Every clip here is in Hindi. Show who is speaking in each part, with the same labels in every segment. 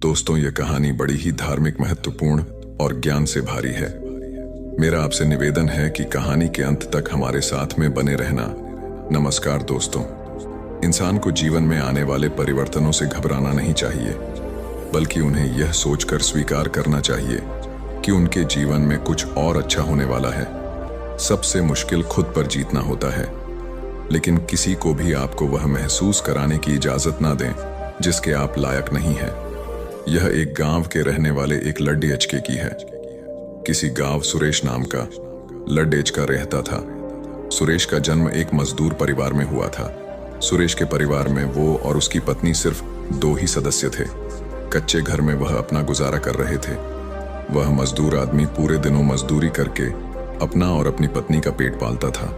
Speaker 1: दोस्तों, ये कहानी बड़ी ही धार्मिक, महत्वपूर्ण और ज्ञान से भारी है। मेरा आपसे निवेदन है कि कहानी के अंत तक हमारे साथ में बने रहना। नमस्कार दोस्तों। इंसान को जीवन में आने वाले परिवर्तनों से घबराना नहीं चाहिए, बल्कि उन्हें यह सोचकर स्वीकार करना चाहिए कि उनके जीवन में कुछ और अच्छा होने वाला है। सबसे मुश्किल खुद पर जीतना होता है, लेकिन किसी को भी आपको वह महसूस कराने की इजाजत ना दें जिसके आप लायक नहीं हैं। यह एक गांव के रहने वाले एक लड्डेचके की है। किसी गांव सुरेश नाम का लड्डेचका रहता था। सुरेश का जन्म एक मजदूर परिवार में हुआ था। सुरेश के परिवार में वो और उसकी पत्नी सिर्फ 2 ही सदस्य थे। कच्चे घर में वह अपना गुजारा कर रहे थे। वह मजदूर आदमी पूरे दिनों मजदूरी करके अपना और अपनी पत्नी का पेट पालता था।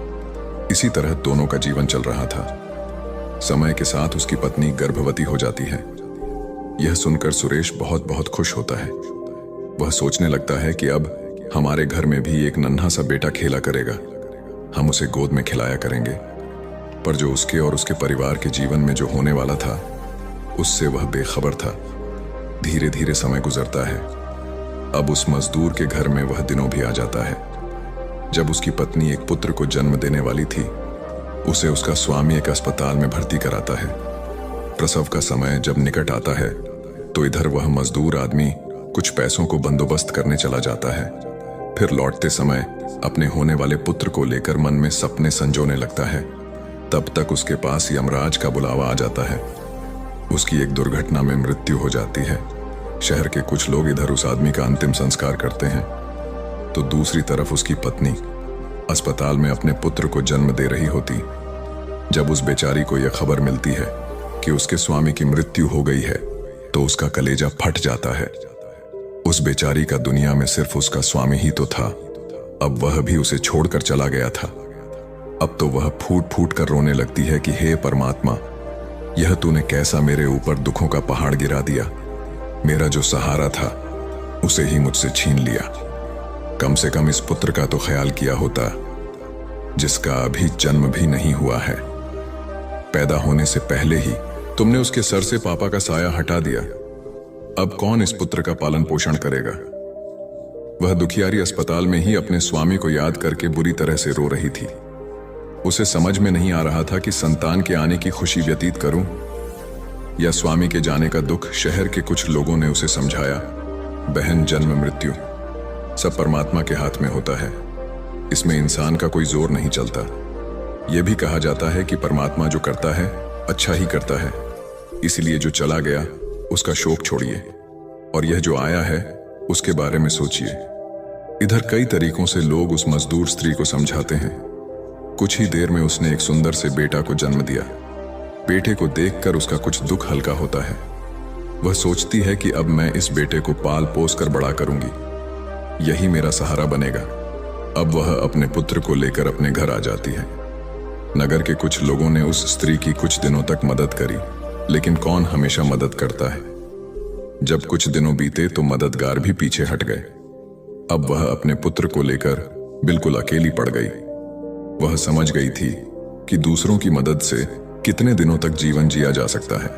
Speaker 1: इसी तरह दोनों का जीवन चल रहा था। समय के साथ उसकी पत्नी गर्भवती हो जाती है। यह सुनकर सुरेश बहुत बहुत खुश होता है। वह सोचने लगता है कि अब हमारे घर में भी एक नन्हा सा बेटा खेला करेगा। हम उसे गोद में खिलाया करेंगे। पर जो उसके और उसके परिवार के जीवन में जो होने वाला था, उससे वह बेखबर था। धीरे धीरे समय गुजरता है। अब उस मजदूर के घर में वह दिनों भी आ जाता है। जब उसकी पत्नी एक पुत्र को जन्म देने वाली थी, उसे उसका स्वामी एक अस्पताल में भर्ती कराता है। प्रसव का समय जब निकट आता है तो इधर वह मजदूर आदमी कुछ पैसों को बंदोबस्त करने चला जाता है। फिर लौटते समय अपने होने वाले पुत्र को लेकर मन में सपने संजोने लगता है। तब तक उसके पास यमराज का बुलावा आ जाता है। उसकी एक दुर्घटना में मृत्यु हो जाती है। शहर के कुछ लोग इधर उस आदमी का अंतिम संस्कार करते हैं, तो दूसरी तरफ उसकी पत्नी अस्पताल में अपने पुत्र को जन्म दे रही होती। जब उस बेचारी को यह खबर मिलती है कि उसके स्वामी की मृत्यु हो गई है, तो उसका कलेजा फट जाता है। उस बेचारी का दुनिया में सिर्फ उसका स्वामी ही तो था। अब वह भी उसे छोड़कर चला गया था। अब तो वह फूट फूट कर रोने लगती है कि हे परमात्मा, यह तूने कैसा मेरे ऊपर दुखों का पहाड़ गिरा दिया। मेरा जो सहारा था उसे ही मुझसे छीन लिया। कम से कम इस पुत्र का तो ख्याल किया होता, जिसका अभी जन्म भी नहीं हुआ है। पैदा होने से पहले ही तुमने उसके सर से पापा का साया हटा दिया। अब कौन इस पुत्र का पालन पोषण करेगा। वह दुखियारी अस्पताल में ही अपने स्वामी को याद करके बुरी तरह से रो रही थी। उसे समझ में नहीं आ रहा था कि संतान के आने की खुशी व्यतीत करूं या स्वामी के जाने का दुख। शहर के कुछ लोगों ने उसे समझाया, बहन, जन्म मृत्यु सब परमात्मा के हाथ में होता है। इसमें इंसान का कोई जोर नहीं चलता। यह भी कहा जाता है कि परमात्मा जो करता है अच्छा ही करता है। इसलिए जो चला गया उसका शोक छोड़िए, और यह जो आया है उसके बारे में सोचिए। इधर कई तरीकों से लोग उस मजदूर स्त्री को समझाते हैं। कुछ ही देर में उसने एक सुंदर से बेटा को जन्म दिया। बेटे को देखकर उसका कुछ दुख हल्का होता है। वह सोचती है कि अब मैं इस बेटे को पाल पोस कर बड़ा करूंगी, यही मेरा सहारा बनेगा। अब वह अपने पुत्र को लेकर अपने घर आ जाती है। नगर के कुछ लोगों ने उस स्त्री की कुछ दिनों तक मदद करी, लेकिन कौन हमेशा मदद करता है। जब कुछ दिनों बीते तो मददगार भी पीछे हट गए। अब वह अपने पुत्र को लेकर बिल्कुल अकेली पड़ गई। वह समझ गई थी कि दूसरों की मदद से कितने दिनों तक जीवन जिया जा सकता है।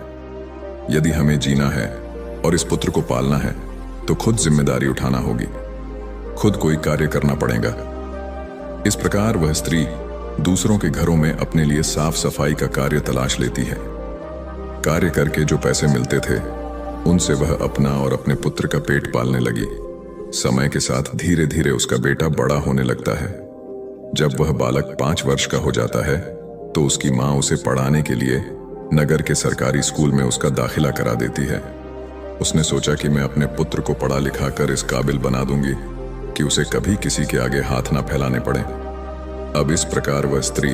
Speaker 1: यदि हमें जीना है और इस पुत्र को पालना है तो खुद जिम्मेदारी उठाना होगी, खुद कोई कार्य करना पड़ेगा। इस प्रकार वह स्त्री दूसरों के घरों में अपने लिए साफ सफाई का कार्य तलाश लेती है। कार्य करके जो पैसे मिलते थे उनसे वह अपना और अपने पुत्र का पेट पालने लगी। समय के साथ धीरे धीरे उसका बेटा बड़ा होने लगता है। जब वह बालक 5 वर्ष का हो जाता है तो उसकी माँ उसे पढ़ाने के लिए नगर के सरकारी स्कूल में उसका दाखिला करा देती है। उसने सोचा कि मैं अपने पुत्र को पढ़ा लिखा कर इस काबिल बना दूंगी कि उसे कभी किसी के आगे हाथ ना फैलाने पड़े। अब इस प्रकार वह स्त्री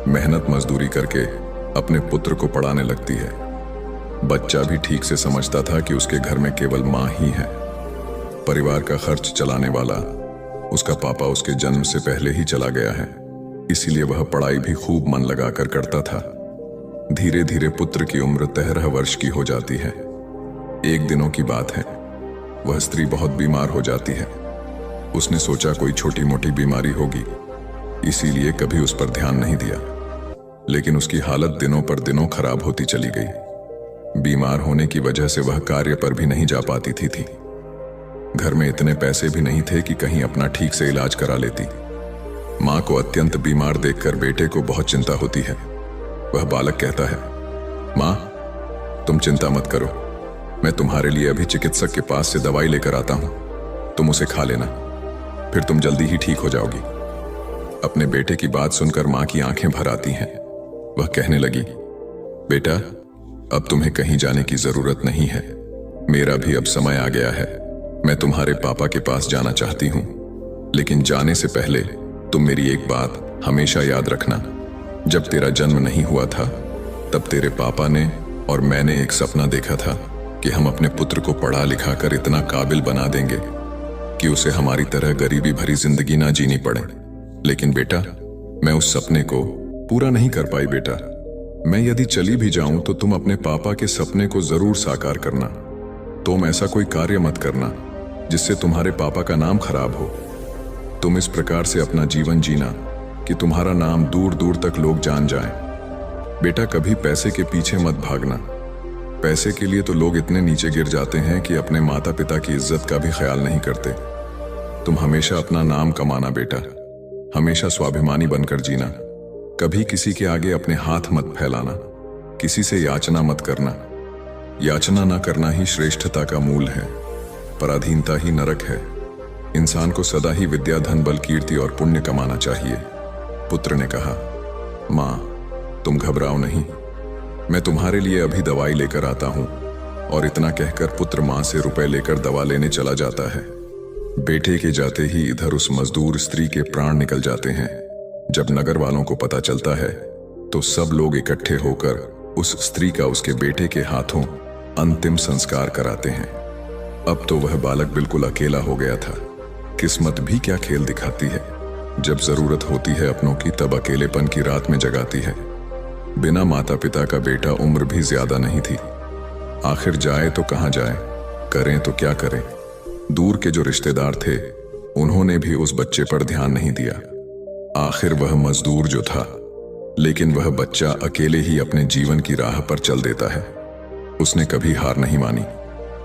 Speaker 1: मेहनत मजदूरी करके अपने पुत्र को पढ़ाने लगती है। बच्चा भी ठीक से समझता था कि उसके घर में केवल माँ ही है। परिवार का खर्च चलाने वाला उसका पापा उसके जन्म से पहले ही चला गया है, इसीलिए वह पढ़ाई भी खूब मन लगाकर करता था। धीरे धीरे पुत्र की उम्र 13 वर्ष की हो जाती है। एक दिनों की बात है, वह स्त्री बहुत बीमार हो जाती है। उसने सोचा कोई छोटी मोटी बीमारी होगी, इसीलिए कभी उस पर ध्यान नहीं दिया। लेकिन उसकी हालत दिनों पर दिनों खराब होती चली गई। बीमार होने की वजह से वह कार्य पर भी नहीं जा पाती थी। घर में इतने पैसे भी नहीं थे कि कहीं अपना ठीक से इलाज करा लेती। माँ को अत्यंत बीमार देखकर बेटे को बहुत चिंता होती है। वह बालक कहता है, माँ तुम चिंता मत करो, मैं तुम्हारे लिए अभी चिकित्सक के पास से दवाई लेकर आता हूं, तुम उसे खा लेना, फिर तुम जल्दी ही ठीक हो जाओगी। अपने बेटे की बात सुनकर माँ की आंखें भर आती हैं। वह कहने लगी, बेटा अब तुम्हें कहीं जाने की जरूरत नहीं है, मेरा भी अब समय आ गया है। मैं तुम्हारे पापा के पास जाना चाहती हूं, लेकिन जाने से पहले तुम मेरी एक बात हमेशा याद रखना। जब तेरा जन्म नहीं हुआ था तब तेरे पापा ने और मैंने एक सपना देखा था कि हम अपने पुत्र को पढ़ा लिखा कर इतना काबिल बना देंगे कि उसे हमारी तरह गरीबी भरी जिंदगी ना जीनी पड़े। लेकिन बेटा मैं उस सपने को पूरा नहीं कर पाई। बेटा मैं यदि चली भी जाऊं तो तुम अपने पापा के सपने को जरूर साकार करना। तुम ऐसा कोई कार्य मत करना जिससे तुम्हारे पापा का नाम खराब हो। तुम इस प्रकार से अपना जीवन जीना कि तुम्हारा नाम दूर दूर तक लोग जान जाएं। बेटा कभी पैसे के पीछे मत भागना। पैसे के लिए तो लोग इतने नीचे गिर जाते हैं कि अपने माता पिता की इज्जत का भी ख्याल नहीं करते। तुम हमेशा अपना नाम कमाना बेटा, हमेशा स्वाभिमानी बनकर जीना। कभी किसी के आगे अपने हाथ मत फैलाना, किसी से याचना मत करना। याचना न करना ही श्रेष्ठता का मूल है, पराधीनता ही नरक है। इंसान को सदा ही विद्या धन बल कीर्ति और पुण्य कमाना चाहिए। पुत्र ने कहा, माँ तुम घबराओ नहीं, मैं तुम्हारे लिए अभी दवाई लेकर आता हूं। और इतना कहकर पुत्र मां से रुपए लेकर दवा लेने चला जाता है। बेटे के जाते ही इधर उस मजदूर स्त्री के प्राण निकल जाते हैं। जब नगर वालों को पता चलता है तो सब लोग इकट्ठे होकर उस स्त्री का उसके बेटे के हाथों अंतिम संस्कार कराते हैं। अब तो वह बालक बिल्कुल अकेला हो गया था। किस्मत भी क्या खेल दिखाती है, जब जरूरत होती है अपनों की तब अकेलेपन की रात में जगाती है। बिना माता पिता का बेटा उम्र भी ज्यादा नहीं थी। आखिर जाए तो कहां जाए, करें तो क्या करें। दूर के जो रिश्तेदार थे उन्होंने भी उस बच्चे पर ध्यान नहीं दिया। आखिर वह मजदूर जो था, लेकिन वह बच्चा अकेले ही अपने जीवन की राह पर चल देता है। उसने कभी हार नहीं मानी।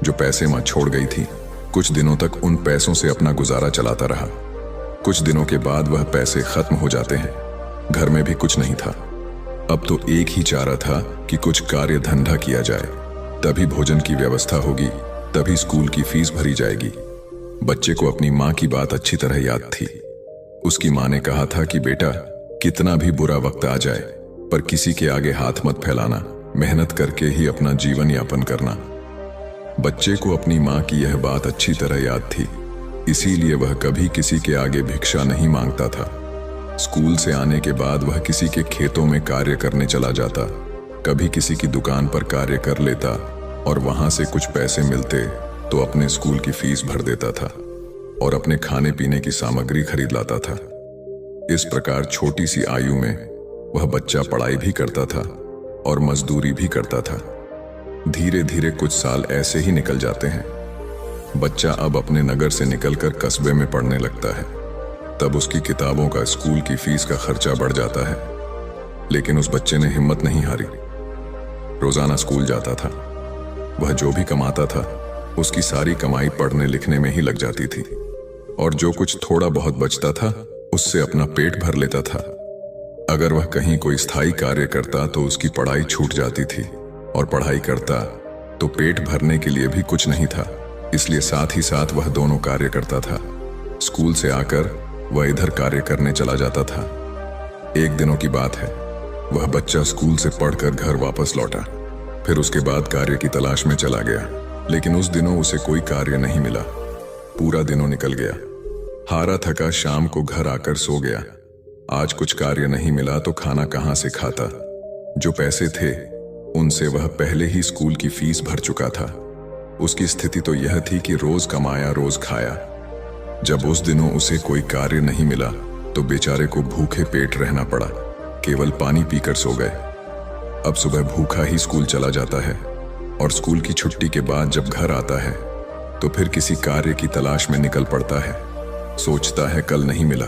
Speaker 1: जो पैसे मां छोड़ गई थी, कुछ दिनों तक उन पैसों से अपना गुजारा चलाता रहा। कुछ दिनों के बाद वह पैसे खत्म हो जाते हैं। घर में भी कुछ नहीं था। अब तो एक ही चारा था कि कुछ कार्य धंधा किया जाए, तभी भोजन की व्यवस्था होगी, तभी स्कूल की फीस भरी जाएगी। बच्चे को अपनी माँ की बात अच्छी तरह याद थी। उसकी माँ ने कहा था कि बेटा कितना भी बुरा वक्त आ जाए पर किसी के आगे हाथ मत फैलाना, मेहनत करके ही अपना जीवन यापन करना। बच्चे को अपनी माँ की यह बात अच्छी तरह याद थी, इसीलिए वह कभी किसी के आगे भिक्षा नहीं मांगता था। स्कूल से आने के बाद वह किसी के खेतों में कार्य करने चला जाता, कभी किसी की दुकान पर कार्य कर लेता और वहां से कुछ पैसे मिलते तो अपने स्कूल की फीस भर देता था और अपने खाने पीने की सामग्री खरीद लाता था। इस प्रकार छोटी सी आयु में वह बच्चा पढ़ाई भी करता था और मजदूरी भी करता था। धीरे धीरे कुछ साल ऐसे ही निकल जाते हैं। बच्चा अब अपने नगर से निकलकर कस्बे में पढ़ने लगता है। तब उसकी किताबों का, स्कूल की फीस का खर्चा बढ़ जाता है। लेकिन उस बच्चे ने हिम्मत नहीं हारी। रोजाना स्कूल जाता था। वह जो भी कमाता था उसकी सारी कमाई पढ़ने लिखने में ही लग जाती थी और जो कुछ थोड़ा बहुत बचता था उससे अपना पेट भर लेता था। अगर वह कहीं कोई स्थायी कार्य करता तो उसकी पढ़ाई छूट जाती थी और पढ़ाई करता तो पेट भरने के लिए भी कुछ नहीं था, इसलिए साथ ही साथ वह दोनों कार्य करता था। स्कूल से आकर वह इधर कार्य करने चला जाता था। एक दिनों की बात है, वह बच्चा स्कूल से पढ़कर घर वापस लौटा। फिर उसके बाद कार्य की तलाश में चला गया, लेकिन उस दिनों उसे कोई कार्य नहीं मिला। पूरा दिनों निकल गया। हारा थका शाम को घर आकर सो गया। आज कुछ कार्य नहीं मिला तो खाना कहां से खाता। जो पैसे थे उनसे वह पहले ही स्कूल की फीस भर चुका था। उसकी स्थिति तो यह थी कि रोज कमाया रोज खाया। जब उस दिनों उसे कोई कार्य नहीं मिला तो बेचारे को भूखे पेट रहना पड़ा। केवल पानी पीकर सो गए। अब सुबह भूखा ही स्कूल चला जाता है और स्कूल की छुट्टी के बाद जब घर आता है तो फिर किसी कार्य की तलाश में निकल पड़ता है। सोचता है कल नहीं मिला,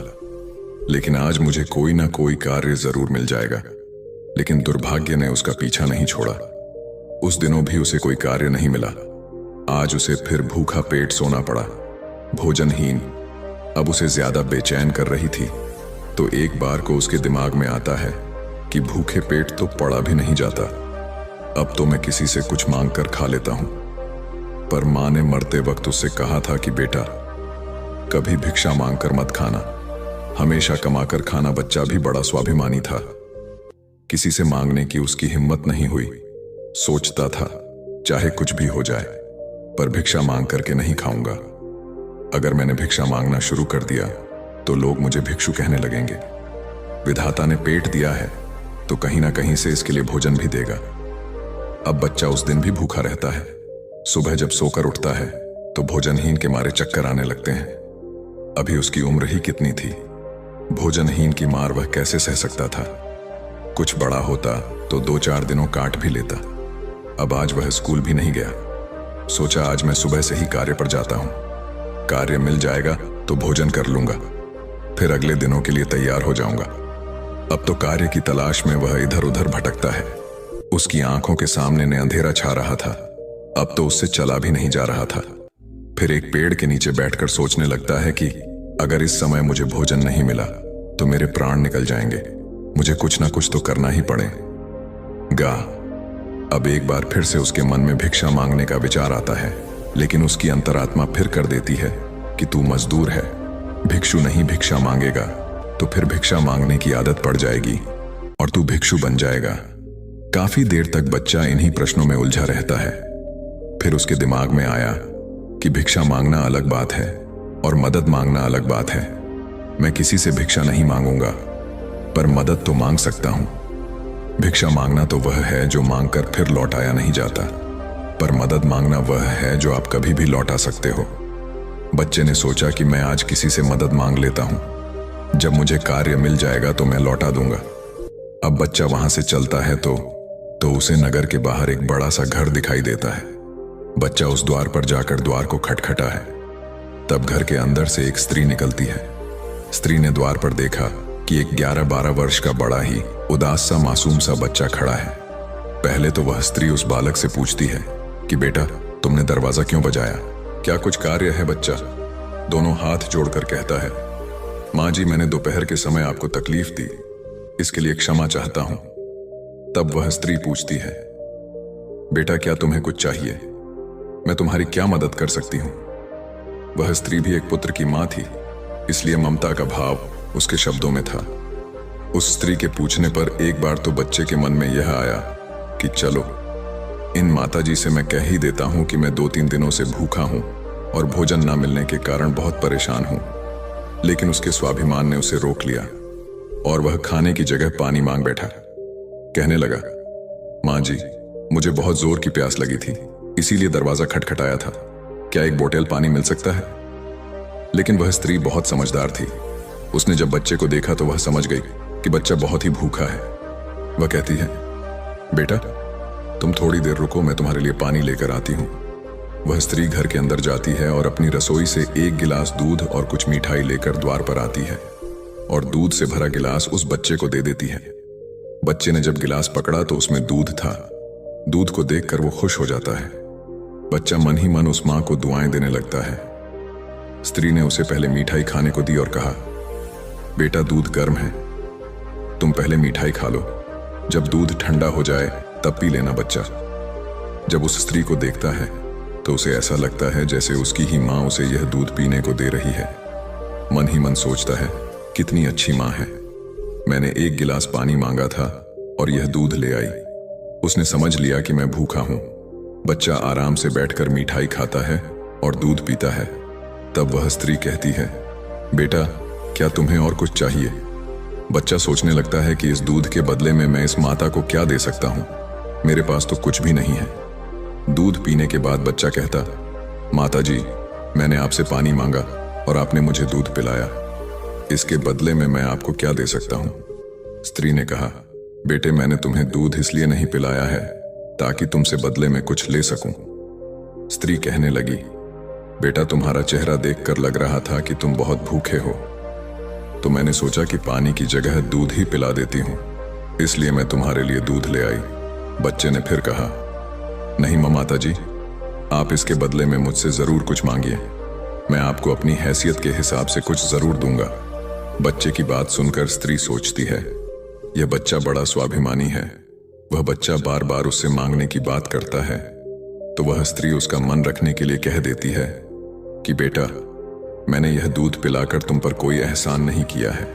Speaker 1: लेकिन आज मुझे कोई ना कोई कार्य जरूर मिल जाएगा। लेकिन दुर्भाग्य ने उसका पीछा नहीं छोड़ा। उस दिनों भी उसे कोई कार्य नहीं मिला। आज उसे फिर भूखा पेट सोना पड़ा, भोजनहीन। अब उसे ज्यादा बेचैन कर रही थी। तो एक बार को उसके दिमाग में आता है कि भूखे पेट तो पड़ा भी नहीं जाता, अब तो मैं किसी से कुछ मांग कर खा लेता हूं। पर मां ने मरते वक्त उससे कहा था कि बेटा, कभी भिक्षा मांग कर मत खाना, हमेशा कमाकर खाना। बच्चा भी बड़ा स्वाभिमानी था, किसी से मांगने की उसकी हिम्मत नहीं हुई। सोचता था चाहे कुछ भी हो जाए, पर भिक्षा मांग करके नहीं खाऊंगा। अगर मैंने भिक्षा मांगना शुरू कर दिया तो लोग मुझे भिक्षु कहने लगेंगे। विधाता ने पेट दिया है तो कहीं ना कहीं से इसके लिए भोजन भी देगा। अब बच्चा उस दिन भी भूखा रहता है। सुबह जब सोकर उठता है तो भोजनहीन के मारे चक्कर आने लगते हैं। अभी उसकी उम्र ही कितनी थी, भोजनहीन की मार वह कैसे सह सकता था। कुछ बड़ा होता तो 2-4 दिनों काट भी लेता। अब आज वह स्कूल भी नहीं गया। सोचा आज मैं सुबह से ही कार्य पर जाता हूं, कार्य मिल जाएगा तो भोजन कर लूंगा, फिर अगले दिनों के लिए तैयार हो जाऊंगा। अब तो कार्य की तलाश में वह इधर उधर भटकता है। उसकी आंखों के सामने ने अंधेरा छा रहा था, अब तो उससे चला भी नहीं जा रहा था। फिर एक पेड़ के नीचे बैठकर सोचने लगता है कि अगर इस समय मुझे भोजन नहीं मिला तो मेरे प्राण निकल जाएंगे, मुझे कुछ ना कुछ तो करना ही पड़ेगा। अब एक बार फिर से उसके मन में भिक्षा मांगने का विचार आता है, लेकिन उसकी अंतरात्मा फिर कर देती है कि तू मजदूर है, भिक्षु नहीं। भिक्षा मांगेगा तो फिर भिक्षा मांगने की आदत पड़ जाएगी और तू भिक्षु बन जाएगा। काफी देर तक बच्चा इन्हीं प्रश्नों में उलझा रहता है। फिर उसके दिमाग में आया कि भिक्षा मांगना अलग बात है और मदद मांगना अलग बात है। मैं किसी से भिक्षा नहीं मांगूंगा, पर मदद तो मांग सकता हूं। भिक्षा मांगना तो वह है जो मांगकर फिर लौटाया नहीं जाता, पर मदद मांगना वह है जो आप कभी भी लौटा सकते हो। बच्चे ने सोचा कि मैं आज किसी से मदद मांग लेता हूं, जब मुझे कार्य मिल जाएगा तो मैं लौटा दूंगा। अब बच्चा वहां से चलता है तो उसे नगर के बाहर एक बड़ा सा घर दिखाई देता है। बच्चा उस द्वार पर जाकर द्वार को खटखटा है। तब घर के अंदर से एक स्त्री निकलती है। स्त्री ने द्वार पर देखा कि एक 11-12 वर्ष का बड़ा ही उदास सा मासूम सा बच्चा खड़ा है। पहले तो वह स्त्री उस बालक से पूछती है कि बेटा, तुमने दरवाजा क्यों बजाया, क्या कुछ कार्य है? बच्चा दोनों हाथ जोड़कर कहता है, माँ जी, मैंने दोपहर के समय आपको तकलीफ दी, इसके लिए क्षमा चाहता हूं। तब वह स्त्री पूछती है, बेटा क्या तुम्हें कुछ चाहिए? मैं तुम्हारी क्या मदद कर सकती हूं? वह स्त्री भी एक पुत्र की मां थी, इसलिए ममता का भाव उसके शब्दों में था। उस स्त्री के पूछने पर एक बार तो बच्चे के मन में यह आया कि चलो इन माताजी से मैं कह ही देता हूं कि मैं 2-3 दिनों से भूखा हूं और भोजन ना मिलने के कारण बहुत परेशान हूं। लेकिन उसके स्वाभिमान ने उसे रोक लिया और वह खाने की जगह पानी मांग बैठा। कहने लगा, मां जी, मुझे बहुत जोर की प्यास लगी थी, इसीलिए दरवाजा खटखटाया था, क्या एक बोतल पानी मिल सकता है? लेकिन वह स्त्री बहुत समझदार थी। उसने जब बच्चे को देखा तो वह समझ गई कि बच्चा बहुत ही भूखा है। वह कहती है, बेटा तुम थोड़ी देर रुको, मैं तुम्हारे लिए पानी लेकर आती हूं। वह स्त्री घर के अंदर जाती है और अपनी रसोई से एक गिलास दूध और कुछ मिठाई लेकर द्वार पर आती है और दूध से भरा गिलास उस बच्चे को दे देती है। बच्चे ने जब गिलास पकड़ा तो उसमें दूध था। दूध को देखकर वो खुश हो जाता है। बच्चा मन ही मन उस मां को दुआएं देने लगता है। स्त्री ने उसे पहले मिठाई खाने को दी और कहा, बेटा दूध गर्म है, तुम पहले मिठाई खा लो, जब दूध ठंडा हो जाए तब पी लेना बच्चा। जब उस स्त्री को देखता है तो उसे ऐसा लगता है जैसे उसकी ही मां उसे यह दूध पीने को दे रही है। मन ही मन सोचता है, कितनी अच्छी मां है, मैंने एक गिलास पानी मांगा था और यह दूध ले आई। उसने समझ लिया कि मैं भूखा हूं। बच्चा आराम से बैठकर मिठाई खाता है और दूध पीता है। तब वह स्त्री कहती है, बेटा क्या तुम्हें और कुछ चाहिए? बच्चा सोचने लगता है कि इस दूध के बदले में मैं इस माता को क्या दे सकता हूं, मेरे पास तो कुछ भी नहीं है। दूध पीने के बाद बच्चा कहता, माता जी, मैंने आपसे पानी मांगा और आपने मुझे दूध पिलाया, इसके बदले में मैं आपको क्या दे सकता हूं? स्त्री ने कहा, बेटे मैंने तुम्हें दूध इसलिए नहीं पिलाया है ताकि तुमसे बदले में कुछ ले सकूं। स्त्री कहने लगी, बेटा तुम्हारा चेहरा देखकर लग रहा था कि तुम बहुत भूखे हो, तो मैंने सोचा कि पानी की जगह दूध ही पिला देती हूं, इसलिए मैं तुम्हारे लिए दूध ले आई। बच्चे ने फिर कहा, नहीं माता जी, आप इसके बदले में मुझसे जरूर कुछ मांगिए। मैं आपको अपनी हैसियत के हिसाब से कुछ जरूर दूंगा। बच्चे की बात सुनकर स्त्री सोचती है, यह बच्चा बड़ा स्वाभिमानी है। वह बच्चा बार बार उससे मांगने की बात करता है, तो वह स्त्री उसका मन रखने के लिए कह देती है कि बेटा, मैंने यह दूध पिलाकर तुम पर कोई एहसान नहीं किया है।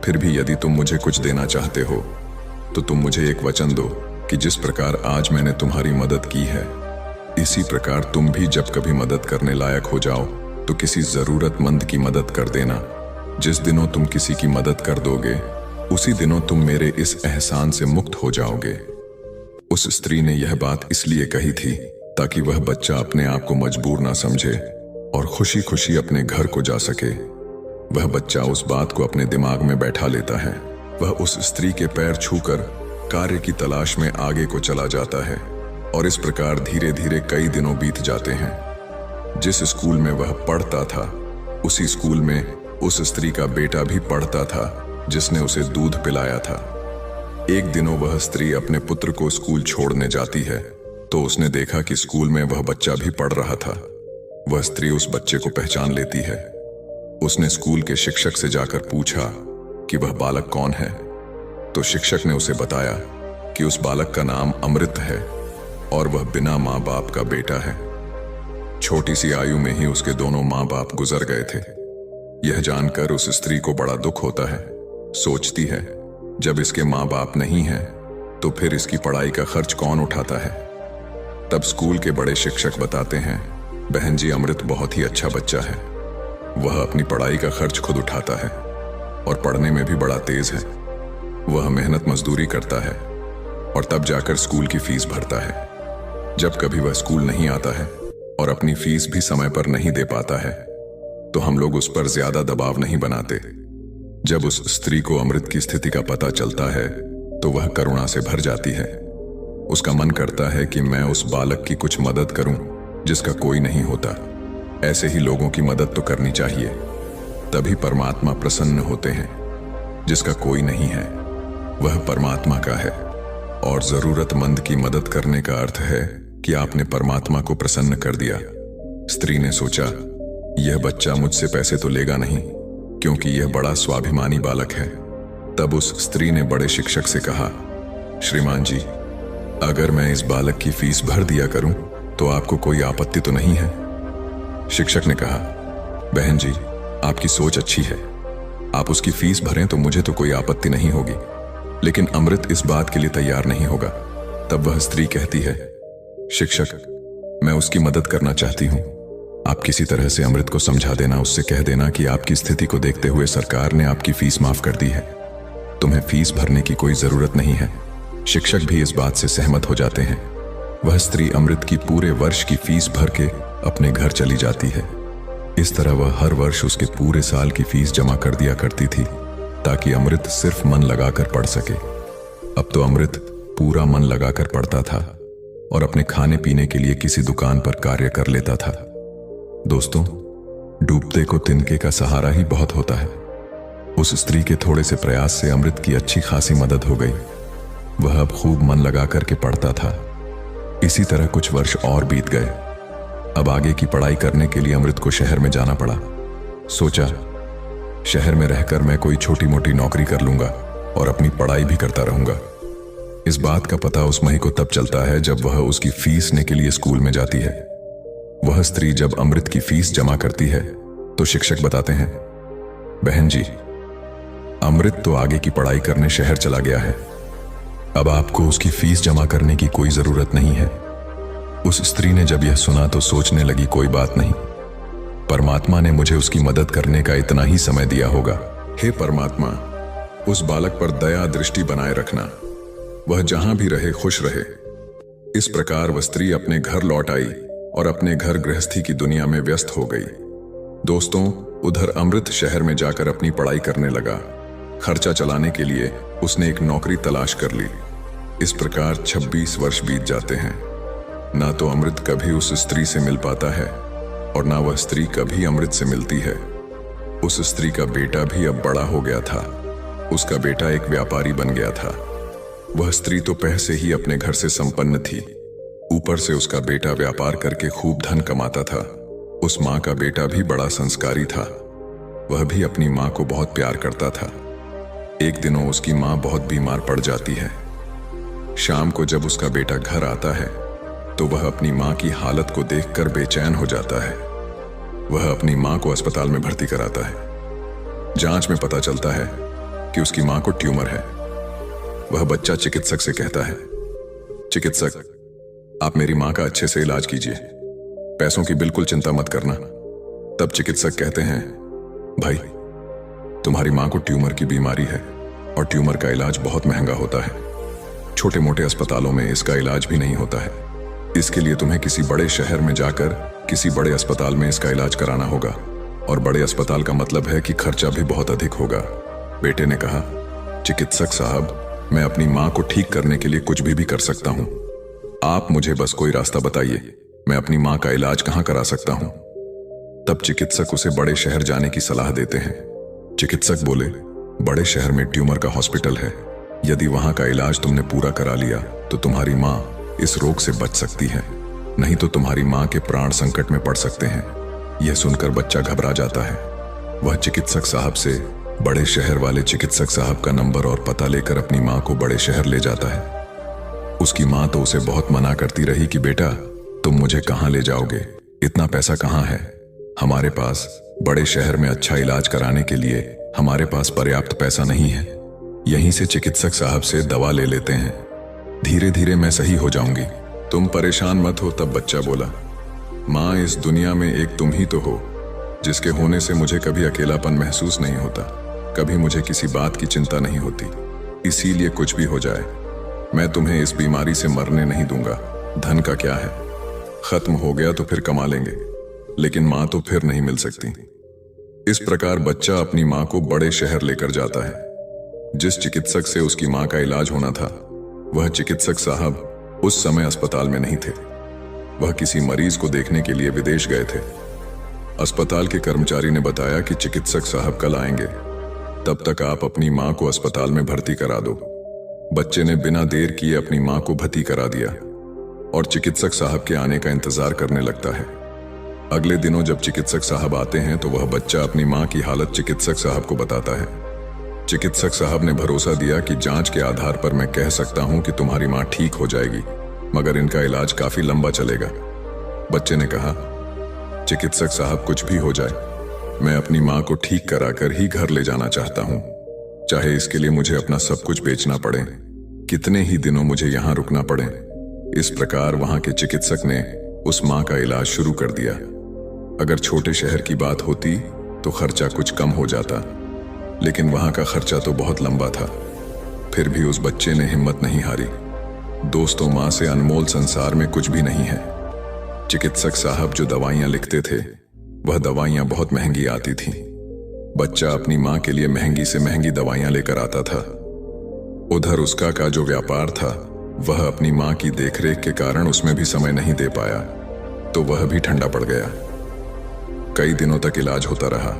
Speaker 1: फिर भी यदि तुम मुझे कुछ देना चाहते हो तो तुम मुझे एक वचन दो कि जिस प्रकार आज मैंने तुम्हारी मदद की है, इसी प्रकार तुम भी जब कभी मदद करने लायक हो जाओ तो किसी जरूरतमंद की मदद कर देना। जिस दिनों तुम किसी की मदद कर दोगे, उसी दिनों तुम मेरे इस एहसान से मुक्त हो जाओगे। उस स्त्री ने यह बात इसलिए कही थी ताकि वह बच्चा अपने आप को मजबूर ना समझे और खुशी खुशी अपने घर को जा सके। वह बच्चा उस बात को अपने दिमाग में बैठा लेता है। वह उस स्त्री के पैर छूकर कार्य की तलाश में आगे को चला जाता है और इस प्रकार धीरे धीरे कई दिनों बीत जाते हैं। जिस स्कूल में वह पढ़ता था, उसी स्कूल में उस स्त्री का बेटा भी पढ़ता था जिसने उसे दूध पिलाया था। एक दिनों वह स्त्री अपने पुत्र को स्कूल छोड़ने जाती है तो उसने देखा कि स्कूल में वह बच्चा भी पढ़ रहा था। वह स्त्री उस बच्चे को पहचान लेती है। उसने स्कूल के शिक्षक से जाकर पूछा कि वह बालक कौन है, तो शिक्षक ने उसे बताया कि उस बालक का नाम अमृत है और वह बिना माँ बाप का बेटा है। छोटी सी आयु में ही उसके दोनों माँ बाप गुजर गए थे। यह जानकर उस स्त्री को बड़ा दुख होता है। सोचती है, जब इसके माँ बाप नहीं हैं तो फिर इसकी पढ़ाई का खर्च कौन उठाता है। तब स्कूल के बड़े शिक्षक बताते हैं, बहन जी, अमृत बहुत ही अच्छा बच्चा है। वह अपनी पढ़ाई का खर्च खुद उठाता है और पढ़ने में भी बड़ा तेज है। वह मेहनत मजदूरी करता है और तब जाकर स्कूल की फीस भरता है। जब कभी वह स्कूल नहीं आता है और अपनी फीस भी समय पर नहीं दे पाता है तो हम लोग उस पर ज्यादा दबाव नहीं बनाते। जब उस स्त्री को अमृत की स्थिति का पता चलता है तो वह करुणा से भर जाती है। उसका मन करता है कि मैं उस बालक की कुछ मदद करूं जिसका कोई नहीं होता। ऐसे ही लोगों की मदद तो करनी चाहिए, तभी परमात्मा प्रसन्न होते हैं। जिसका कोई नहीं है वह परमात्मा का है और जरूरतमंद की मदद करने का अर्थ है कि आपने परमात्मा को प्रसन्न कर दिया। स्त्री ने सोचा, यह बच्चा मुझसे पैसे तो लेगा नहीं क्योंकि यह बड़ा स्वाभिमानी बालक है। तब उस स्त्री ने बड़े शिक्षक से कहा, श्रीमान जी, अगर मैं इस बालक की फीस भर दिया करूं तो आपको कोई आपत्ति तो नहीं है। शिक्षक ने कहा, बहन जी, आपकी सोच अच्छी है, आप उसकी फीस भरें तो मुझे तो कोई आपत्ति नहीं होगी, लेकिन अमृत इस बात के लिए तैयार नहीं होगा। तब वह स्त्री कहती है, शिक्षक, मैं उसकी मदद करना चाहती हूं। आप किसी तरह से अमृत को समझा देना, उससे कह देना कि आपकी स्थिति को देखते हुए सरकार ने आपकी फीस माफ कर दी है, तुम्हें फीस भरने की कोई जरूरत नहीं है। शिक्षक भी इस बात से सहमत हो जाते हैं। वह स्त्री अमृत की पूरे वर्ष की फीस भर के अपने घर चली जाती है। इस तरह वह हर वर्ष उसके पूरे साल की फीस जमा कर दिया करती थी ताकि अमृत सिर्फ मन लगाकर पढ़ सके। अब तो अमृत पूरा मन लगाकर पढ़ता था और अपने खाने पीने के लिए किसी दुकान पर कार्य कर लेता था। दोस्तों, डूबते को तिनके का सहारा ही बहुत होता है। उस स्त्री के थोड़े से प्रयास से अमृत की अच्छी खासी मदद हो गई। वह अब खूब मन लगा करके पढ़ता था। इसी तरह कुछ वर्ष और बीत गए। अब आगे की पढ़ाई करने के लिए अमृत को शहर में जाना पड़ा। सोचा, शहर में रहकर मैं कोई छोटी मोटी नौकरी कर लूंगा और अपनी पढ़ाई भी करता रहूंगा। इस बात का पता उस मही को तब चलता है जब वह उसकी फीस लेने के लिए स्कूल में जाती है। वह स्त्री जब अमृत की फीस जमा करती है तो शिक्षक बताते हैं, बहन जी, अमृत तो आगे की पढ़ाई करने शहर चला गया है, अब आपको उसकी फीस जमा करने की कोई जरूरत नहीं है। उस स्त्री ने जब यह सुना तो सोचने लगी, कोई बात नहीं, परमात्मा ने मुझे उसकी मदद करने का इतना ही समय दिया होगा। हे परमात्मा, उस बालक पर दया दृष्टि बनाए रखना, वह जहां भी रहे खुश रहे। इस प्रकार वह स्त्री अपने घर लौट आई और अपने घर गृहस्थी की दुनिया में व्यस्त हो गई। दोस्तों, उधर अमृत शहर में जाकर अपनी पढ़ाई करने लगा। खर्चा चलाने के लिए उसने एक नौकरी तलाश कर ली। इस प्रकार 26 वर्ष बीत जाते हैं। ना तो अमृत कभी उस स्त्री से मिल पाता है और ना वह स्त्री कभी अमृत से मिलती है। उस स्त्री का बेटा भी अब बड़ा हो गया था। उसका बेटा एक व्यापारी बन गया था। वह स्त्री तो पहले से ही अपने घर से संपन्न थी। ऊपर से उसका बेटा व्यापार करके खूब धन कमाता था। उस माँ का बेटा भी बड़ा संस्कारी था। वह भी अपनी माँ को बहुत प्यार करता था। एक दिनों उसकी माँ बहुत बीमार पड़ जाती है। शाम को जब उसका बेटा घर आता है तो वह अपनी माँ की हालत को देखकर बेचैन हो जाता है। वह अपनी माँ को अस्पताल में भर्ती कराता है। जांच में पता चलता है कि उसकी माँ को ट्यूमर है। वह बच्चा चिकित्सक से कहता है, चिकित्सक, आप मेरी माँ का अच्छे से इलाज कीजिए, पैसों की बिल्कुल चिंता मत करना। तब चिकित्सक कहते हैं, भाई, तुम्हारी माँ को ट्यूमर की बीमारी है और ट्यूमर का इलाज बहुत महंगा होता है। छोटे मोटे अस्पतालों में इसका इलाज भी नहीं होता है। इसके लिए तुम्हें किसी बड़े शहर में जाकर किसी बड़े अस्पताल में इसका इलाज कराना होगा, और बड़े अस्पताल का मतलब है कि खर्चा भी बहुत अधिक होगा। बेटे ने कहा, चिकित्सक साहब, मैं अपनी माँ को ठीक करने के लिए कुछ भी कर सकता हूँ। आप मुझे बस कोई रास्ता बताइए, मैं अपनी माँ का इलाज कहाँ करा सकता हूँ। तब चिकित्सक उसे बड़े शहर जाने की सलाह देते हैं। चिकित्सक बोले, बड़े शहर में ट्यूमर का हॉस्पिटल है। यदि वहां का इलाज तुमने पूरा करा लिया तो तुम्हारी माँ इस रोग से बच सकती है, नहीं तो तुम्हारी माँ के प्राण संकट में पड़ सकते हैं। यह सुनकर बच्चा घबरा जाता है। वह चिकित्सक साहब से बड़े शहर वाले चिकित्सक साहब का नंबर और पता लेकर अपनी माँ को बड़े शहर ले जाता है। उसकी माँ तो उसे बहुत मना करती रही कि बेटा, तुम मुझे कहाँ ले जाओगे, इतना पैसा कहाँ है, हमारे पास बड़े शहर में अच्छा इलाज कराने के लिए हमारे पास पर्याप्त पैसा नहीं है। यहीं से चिकित्सक साहब से दवा ले लेते हैं, धीरे धीरे मैं सही हो जाऊंगी, तुम परेशान मत हो। तब बच्चा बोला, माँ, इस दुनिया में एक तुम ही तो हो, जिसके होने से मुझे कभी अकेलापन महसूस नहीं होता, कभी मुझे किसी बात की चिंता नहीं होती। इसीलिए कुछ भी हो जाए, मैं तुम्हें इस बीमारी से मरने नहीं दूंगा। धन का क्या है, खत्म हो गया तो फिर कमा लेंगे, लेकिन माँ तो फिर नहीं मिल सकती। इस प्रकार बच्चा अपनी माँ को बड़े शहर लेकर जाता है। जिस चिकित्सक से उसकी माँ का इलाज होना था, वह चिकित्सक साहब उस समय अस्पताल में नहीं थे। वह किसी मरीज को देखने के लिए विदेश गए थे। अस्पताल के कर्मचारी ने बताया कि चिकित्सक साहब कल आएंगे, तब तक आप अपनी माँ को अस्पताल में भर्ती करा दो। बच्चे ने बिना देर किए अपनी माँ को भर्ती करा दिया और चिकित्सक साहब के आने का इंतजार करने लगता है। अगले दिनों जब चिकित्सक साहब आते हैं तो वह बच्चा अपनी माँ की हालत चिकित्सक साहब को बताता है। चिकित्सक साहब ने भरोसा दिया कि जांच के आधार पर मैं कह सकता हूं कि तुम्हारी माँ ठीक हो जाएगी, मगर इनका इलाज काफी लंबा चलेगा। बच्चे ने कहा, चिकित्सक साहब, कुछ भी हो जाए, मैं अपनी माँ को ठीक कराकर ही घर ले जाना चाहता हूँ, चाहे इसके लिए मुझे अपना सब कुछ बेचना पड़े, कितने ही दिनों मुझे यहाँ रुकना पड़े। इस प्रकार वहां के चिकित्सक ने उस माँ का इलाज शुरू कर दिया। अगर छोटे शहर की बात होती तो खर्चा कुछ कम हो जाता, लेकिन वहां का खर्चा तो बहुत लंबा था। फिर भी उस बच्चे ने हिम्मत नहीं हारी। दोस्तों, माँ से अनमोल संसार में कुछ भी नहीं है। चिकित्सक साहब जो दवाइयां लिखते थे, वह दवाइयां बहुत महंगी आती थीं। बच्चा अपनी माँ के लिए महंगी से महंगी दवाइयां लेकर आता था। उधर उसका का जो व्यापार था, वह अपनी माँ की देखरेख के कारण उसमें भी समय नहीं दे पाया, तो वह भी ठंडा पड़ गया। कई दिनों तक इलाज होता रहा।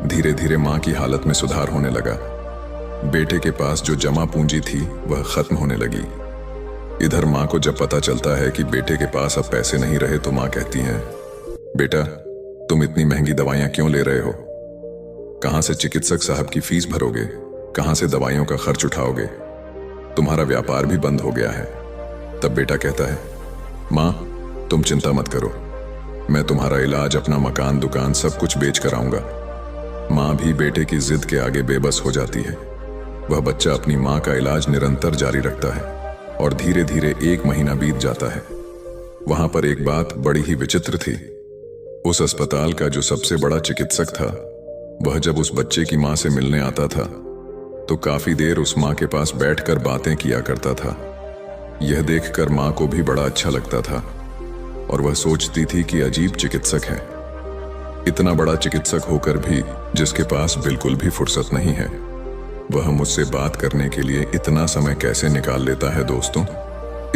Speaker 1: धीरे धीरे माँ की हालत में सुधार होने लगा। बेटे के पास जो जमा पूंजी थी वह खत्म होने लगी। इधर माँ को जब पता चलता है कि बेटे के पास अब पैसे नहीं रहे तो माँ कहती है, बेटा, तुम इतनी महंगी दवाइयां क्यों ले रहे हो? कहां से चिकित्सक साहब की फीस भरोगे? कहां से दवाइयों का खर्च उठाओगे? तुम्हारा व्यापार भी बंद हो गया है। तब बेटा कहता है, माँ, तुम चिंता मत करो, मैं तुम्हारा इलाज, अपना मकान, दुकान सब कुछ बेच कर आऊंगा। माँ भी बेटे की जिद के आगे बेबस हो जाती है। वह बच्चा अपनी माँ का इलाज निरंतर जारी रखता है और धीरे धीरे 1 महीना बीत जाता है। वहां पर एक बात बड़ी ही विचित्र थी। उस अस्पताल का जो सबसे बड़ा चिकित्सक था, वह जब उस बच्चे की माँ से मिलने आता था तो काफी देर उस माँ के पास बैठकर बातें किया करता था। यह देखकर माँ को भी बड़ा अच्छा लगता था और वह सोचती थी कि अजीब चिकित्सक है। इतना बड़ा चिकित्सक होकर भी जिसके पास बिल्कुल भी फुर्सत नहीं है, वह मुझसे बात करने के लिए इतना समय कैसे निकाल लेता है। दोस्तों,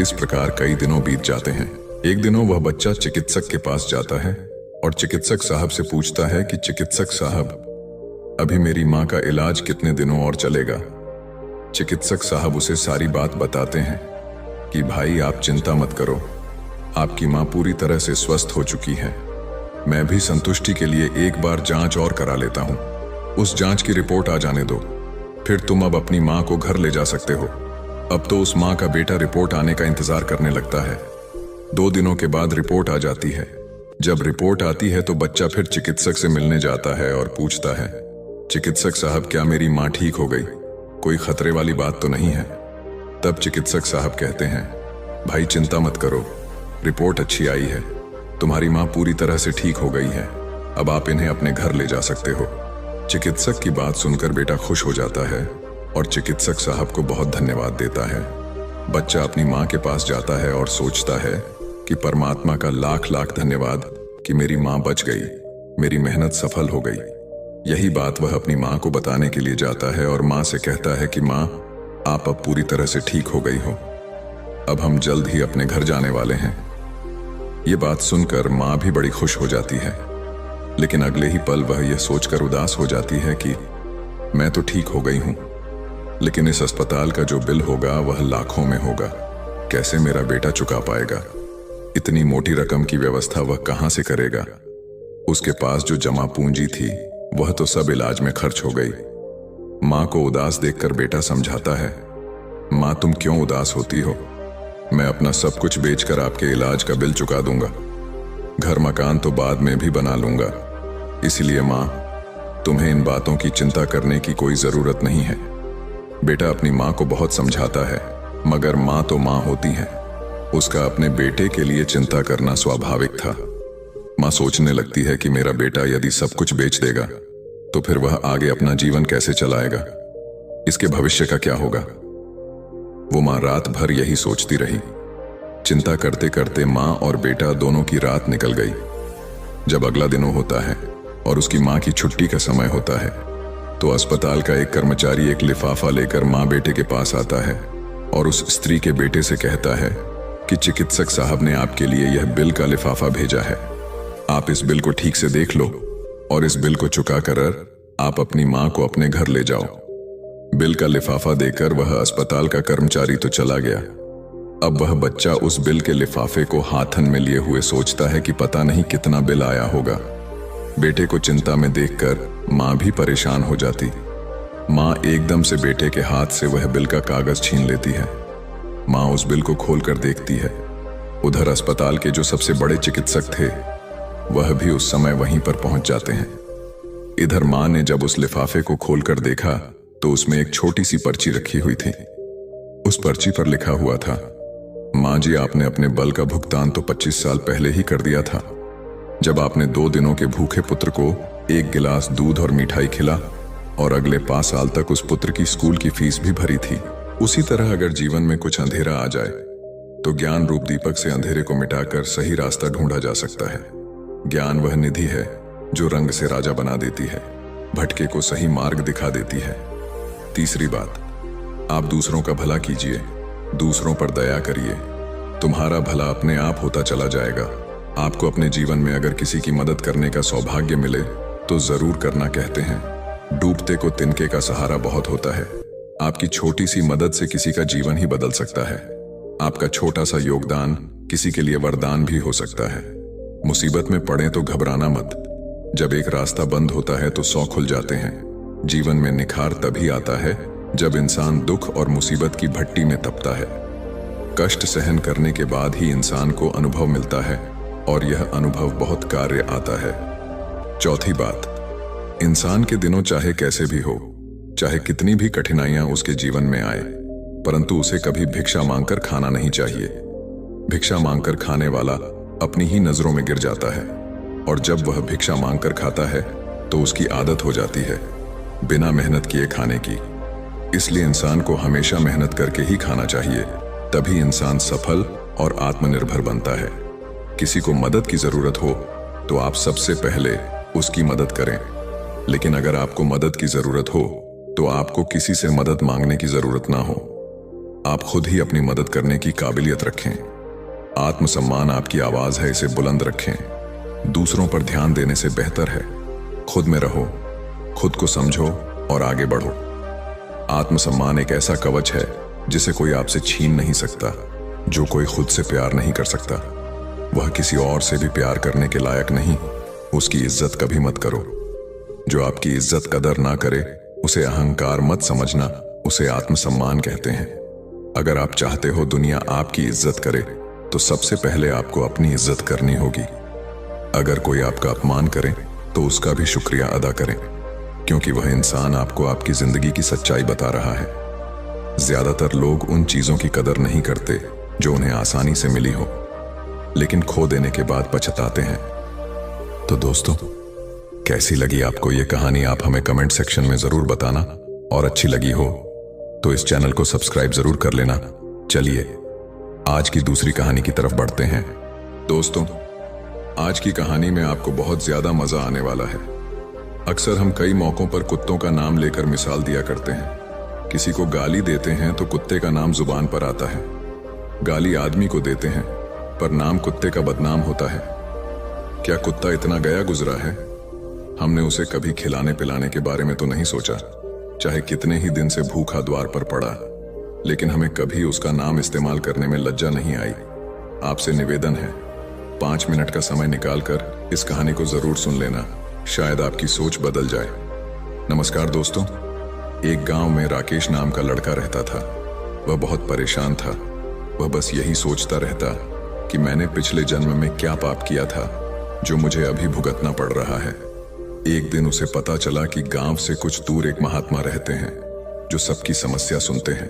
Speaker 1: इस प्रकार कई दिनों बीत जाते हैं। एक दिनों वह बच्चा चिकित्सक के पास जाता है और चिकित्सक साहब से पूछता है कि चिकित्सक साहब, अभी मेरी माँ का इलाज कितने दिनों और चलेगा? चिकित्सक साहब उसे सारी बात बताते हैं। कि भाई आप चिंता मत करो, आपकी माँ पूरी तरह से स्वस्थ हो चुकी है। मैं भी संतुष्टि के लिए एक बार जांच और करा लेता हूँ। उस जांच की रिपोर्ट आ जाने दो, फिर तुम अब अपनी माँ को घर ले जा सकते हो। अब तो उस माँ का बेटा रिपोर्ट आने का इंतजार करने लगता है। 2 दिनों के बाद रिपोर्ट आ जाती है। जब रिपोर्ट आती है तो बच्चा फिर चिकित्सक से मिलने जाता है और पूछता है, चिकित्सक साहब क्या मेरी माँ ठीक हो गई? कोई खतरे वाली बात तो नहीं है? तब चिकित्सक साहब कहते हैं, भाई चिंता मत करो, रिपोर्ट अच्छी आई है, तुम्हारी माँ पूरी तरह से ठीक हो गई है, अब आप इन्हें अपने घर ले जा सकते हो। चिकित्सक की बात सुनकर बेटा खुश हो जाता है और चिकित्सक साहब को बहुत धन्यवाद देता है। बच्चा अपनी माँ के पास जाता है और सोचता है कि परमात्मा का लाख लाख धन्यवाद कि मेरी माँ बच गई, मेरी मेहनत सफल हो गई। यही बात वह अपनी माँ को बताने के लिए जाता है और माँ से कहता है कि माँ, आप अब पूरी तरह से ठीक हो गई हो, अब हम जल्द ही अपने घर जाने वाले हैं। ये बात सुनकर माँ भी बड़ी खुश हो जाती है, लेकिन अगले ही पल वह यह सोचकर उदास हो जाती है कि मैं तो ठीक हो गई हूं, लेकिन इस अस्पताल का जो बिल होगा वह लाखों में होगा। कैसे मेरा बेटा चुका पाएगा? इतनी मोटी रकम की व्यवस्था वह कहां से करेगा? उसके पास जो जमा पूंजी थी वह तो सब इलाज में खर्च हो गई। माँ को उदास देखकर बेटा समझाता है, माँ तुम क्यों उदास होती हो? मैं अपना सब कुछ बेचकर आपके इलाज का बिल चुका दूंगा। घर मकान तो बाद में भी बना लूंगा। इसलिए माँ, तुम्हें इन बातों की चिंता करने की कोई जरूरत नहीं है। बेटा अपनी माँ को बहुत समझाता है, मगर माँ तो माँ होती है, उसका अपने बेटे के लिए चिंता करना स्वाभाविक था। माँ सोचने लगती है कि मेरा बेटा यदि सब कुछ बेच देगा तो फिर वह आगे अपना जीवन कैसे चलाएगा, इसके भविष्य का क्या होगा? वो माँ रात भर यही सोचती रही। चिंता करते करते माँ और बेटा दोनों की रात निकल गई। जब अगला दिन होता है और उसकी माँ की छुट्टी का समय होता है तो अस्पताल का एक कर्मचारी एक लिफाफा लेकर माँ बेटे के पास आता है और उस स्त्री के बेटे से कहता है कि चिकित्सक साहब ने आपके लिए यह बिल का लिफाफा भेजा है, आप इस बिल को ठीक से देख लो और इस बिल को चुका कर आप अपनी माँ को अपने घर ले जाओ। बिल का लिफाफा देकर वह अस्पताल का कर्मचारी तो चला गया। अब वह बच्चा उस बिल के लिफाफे को हाथन में लिए हुए सोचता है कि पता नहीं कितना बिल आया होगा। बेटे को चिंता में देखकर माँ भी परेशान हो जाती। माँ एकदम से बेटे के हाथ से वह बिल का कागज छीन लेती है। माँ उस बिल को खोलकर देखती है। उधर अस्पताल के जो सबसे बड़े चिकित्सक थे वह भी उस समय वहीं पर पहुंच जाते हैं। इधर माँ ने जब उस लिफाफे को खोलकर देखा तो उसमें एक छोटी सी पर्ची रखी हुई थी। उस पर्ची पर लिखा हुआ था, माँ जी आपने अपने बल का भुगतान तो 25 साल पहले ही कर दिया था, जब आपने 2 दिनों के भूखे पुत्र को 1 गिलास दूध और मिठाई खिला और अगले 5 साल तक उस पुत्र की स्कूल की फीस भी भरी थी। उसी तरह अगर जीवन में कुछ अंधेरा आ जाए तो ज्ञान रूप दीपक से अंधेरे को मिटाकर सही रास्ता ढूंढा जा सकता है। ज्ञान वह निधि है जो रंग से राजा बना देती है, भटके को सही मार्ग दिखा देती है। तीसरी बात, आप दूसरों का भला कीजिए, दूसरों पर दया करिए, तुम्हारा भला अपने आप होता चला जाएगा। आपको अपने जीवन में अगर किसी की मदद करने का सौभाग्य मिले तो जरूर करना। कहते हैं डूबते को तिनके का सहारा बहुत होता है। आपकी छोटी सी मदद से किसी का जीवन ही बदल सकता है। आपका छोटा सा योगदान किसी के लिए वरदान भी हो सकता है। मुसीबत में पड़े तो घबराना मत। जब एक रास्ता बंद होता है तो 100 खुल जाते हैं। जीवन में निखार तभी आता है जब इंसान दुख और मुसीबत की भट्टी में तपता है। कष्ट सहन करने के बाद ही इंसान को अनुभव मिलता है और यह अनुभव बहुत कार्य आता है। चौथी बात, इंसान के दिनों चाहे कैसे भी हो, चाहे कितनी भी कठिनाइयां उसके जीवन में आए, परंतु उसे कभी भिक्षा मांगकर खाना नहीं चाहिए। भिक्षा मांगकर खाने वाला अपनी ही नजरों में गिर जाता है और जब वह भिक्षा मांगकर खाता है तो उसकी आदत हो जाती है बिना मेहनत किए खाने की। इसलिए इंसान को हमेशा मेहनत करके ही खाना चाहिए, तभी इंसान सफल और आत्मनिर्भर बनता है। किसी को मदद की जरूरत हो तो आप सबसे पहले उसकी मदद करें, लेकिन अगर आपको मदद की जरूरत हो तो आपको किसी से मदद मांगने की जरूरत ना हो। आप खुद ही अपनी मदद करने की काबिलियत रखें। आत्मसम्मान आपकी आवाज है, इसे बुलंद रखें। दूसरों पर ध्यान देने से बेहतर है खुद में रहो, खुद को समझो और आगे बढ़ो। आत्मसम्मान एक ऐसा कवच है जिसे कोई आपसे छीन नहीं सकता। जो कोई खुद से प्यार नहीं कर सकता, वह किसी और से भी प्यार करने के लायक नहीं। उसकी इज्जत कभी मत करो। जो आपकी इज्जत कदर ना करे, उसे अहंकार मत समझना, उसे आत्मसम्मान कहते हैं। अगर आप चाहते हो दुनिया आपकी इज्जत करे, तो सबसे पहले आपको अपनी इज्जत करनी होगी। अगर कोई आपका अपमान करे, तो उसका भी शुक्रिया अदा करें, क्योंकि वह इंसान आपको आपकी जिंदगी की सच्चाई बता रहा है। ज्यादातर लोग उन चीजों की कदर नहीं करते जो उन्हें आसानी से मिली हो, लेकिन खो देने के बाद पछताते हैं। तो दोस्तों, कैसी लगी आपको ये कहानी? आप हमें कमेंट सेक्शन में जरूर बताना, और अच्छी लगी हो तो इस चैनल को सब्सक्राइब जरूर कर लेना। चलिए आज की दूसरी कहानी की तरफ बढ़ते हैं। दोस्तों, आज की कहानी में आपको बहुत ज्यादा मजा आने वाला है। अक्सर हम कई मौकों पर कुत्तों का नाम लेकर मिसाल दिया करते हैं। किसी को गाली देते हैं तो कुत्ते का नाम जुबान पर आता है। गाली आदमी को देते हैं, पर नाम कुत्ते का बदनाम होता है। क्या कुत्ता इतना गया गुजरा है? हमने उसे कभी खिलाने पिलाने के बारे में तो नहीं सोचा, चाहे कितने ही दिन से भूखा द्वार पर पड़ा, लेकिन हमें कभी उसका नाम इस्तेमाल करने में लज्जा नहीं आई। आपसे निवेदन है, 5 मिनट का समय निकालकर इस कहानी को जरूर सुन लेना, शायद आपकी सोच बदल जाए। नमस्कार दोस्तों, एक गांव में राकेश नाम का लड़का रहता था। वह बहुत परेशान था। वह बस यही सोचता रहता कि मैंने पिछले जन्म में क्या पाप किया था जो मुझे अभी भुगतना पड़ रहा है। एक दिन उसे पता चला कि गांव से कुछ दूर एक महात्मा रहते हैं जो सबकी समस्या सुनते हैं।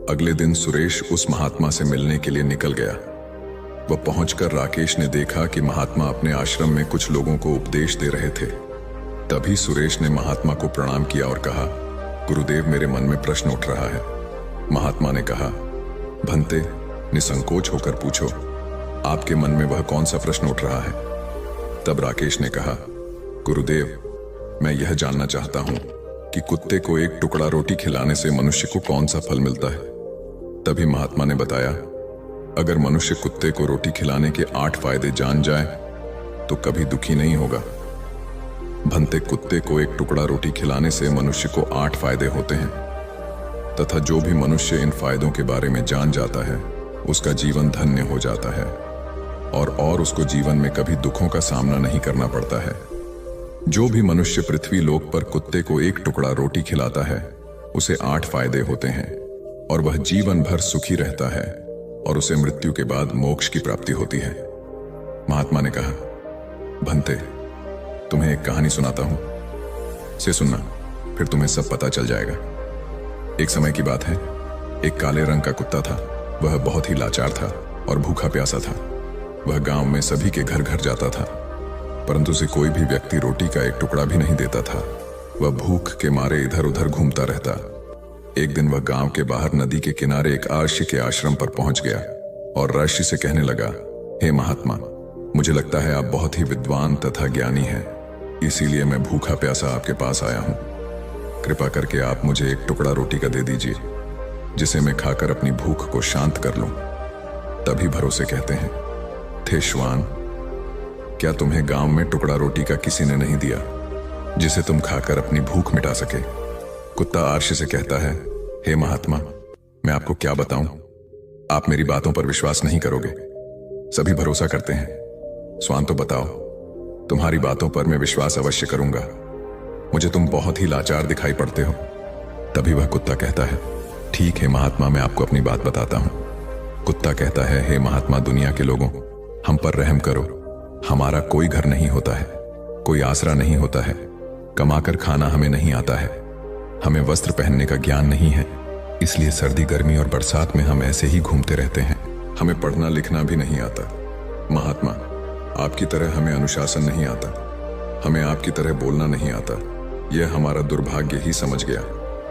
Speaker 1: अगले दिन सुरेश उस महात्मा से मिलने के लिए निकल गया। वह पहुंचकर राकेश ने देखा कि महात्मा अपने आश्रम में कुछ लोगों को उपदेश दे रहे थे। तभी सुरेश ने महात्मा को प्रणाम किया और कहा, गुरुदेव, मेरे मन में प्रश्न उठ रहा है। महात्मा ने कहा, भंते, निसंकोच होकर पूछो, आपके मन में वह कौन सा प्रश्न उठ रहा है? तब राकेश ने कहा, गुरुदेव, मैं यह जानना चाहता हूं कि कुत्ते को एक टुकड़ा रोटी खिलाने से मनुष्य को कौन सा फल मिलता है। तभी महात्मा ने बताया, अगर मनुष्य कुत्ते को रोटी खिलाने के 8 फायदे जान जाए तो कभी दुखी नहीं होगा। भंते, कुत्ते को एक टुकड़ा रोटी खिलाने से मनुष्य को 8 फायदे होते हैं, तथा जो भी मनुष्य इन फायदों के बारे में जान जाता है उसका जीवन धन्य हो जाता है, और उसको जीवन में कभी दुखों का सामना नहीं करना पड़ता है। जो भी मनुष्य पृथ्वी लोक पर कुत्ते को एक टुकड़ा रोटी खिलाता है, उसे 8 फायदे होते हैं, और वह जीवन भर सुखी रहता है, और उसे मृत्यु के बाद मोक्ष की प्राप्ति होती है। महात्मा ने कहा, भंते, तुम्हें एक कहानी सुनाता हूं, से सुनना, फिर तुम्हें सब पता चल जाएगा। एक समय की बात है, एक काले रंग का कुत्ता था। वह बहुत ही लाचार था और भूखा प्यासा था। वह गांव में सभी के घर घर जाता था, परंतु उसे कोई भी व्यक्ति रोटी का एक टुकड़ा भी नहीं देता था। वह भूख के मारे इधर उधर घूमता रहता। एक दिन वह गांव के बाहर नदी के किनारे एक आर्षि के आश्रम पर पहुंच गया और ऋषि से कहने लगा, हे महात्मा, मुझे लगता है आप बहुत ही विद्वान तथा ज्ञानी हैं, इसीलिए मैं भूखा प्यासा आपके पास आया हूं। कृपा करके आप मुझे एक टुकड़ा रोटी का दे दीजिए, जिसे मैं खाकर अपनी भूख को शांत कर लूं। तभी भरोसे कहते हैं, थे श्वान, क्या तुम्हें गांव में टुकड़ा रोटी का किसी ने नहीं दिया जिसे तुम खाकर अपनी भूख मिटा सके? कुत्ता आर्ष से कहता है, हे महात्मा, मैं आपको क्या बताऊं, आप मेरी बातों पर विश्वास नहीं करोगे। सभी भरोसा करते हैं। श्वान, तो बताओ, तुम्हारी बातों पर मैं विश्वास अवश्य करूंगा। मुझे तुम बहुत ही लाचार दिखाई पड़ते हो। तभी वह कुत्ता कहता है, ठीक है महात्मा, मैं आपको अपनी बात बताता हूं। कुत्ता कहता है, हे महात्मा, दुनिया के लोगों, हम पर रहम करो। हमारा कोई घर नहीं होता है, कोई आसरा नहीं होता है, कमाकर खाना हमें नहीं आता है, हमें वस्त्र पहनने का ज्ञान नहीं है, इसलिए सर्दी गर्मी और बरसात में हम ऐसे ही घूमते रहते हैं। हमें पढ़ना लिखना भी नहीं आता। महात्मा, आपकी तरह हमें अनुशासन नहीं आता, हमें आपकी तरह बोलना नहीं आता। यह हमारा दुर्भाग्य ही समझ गया,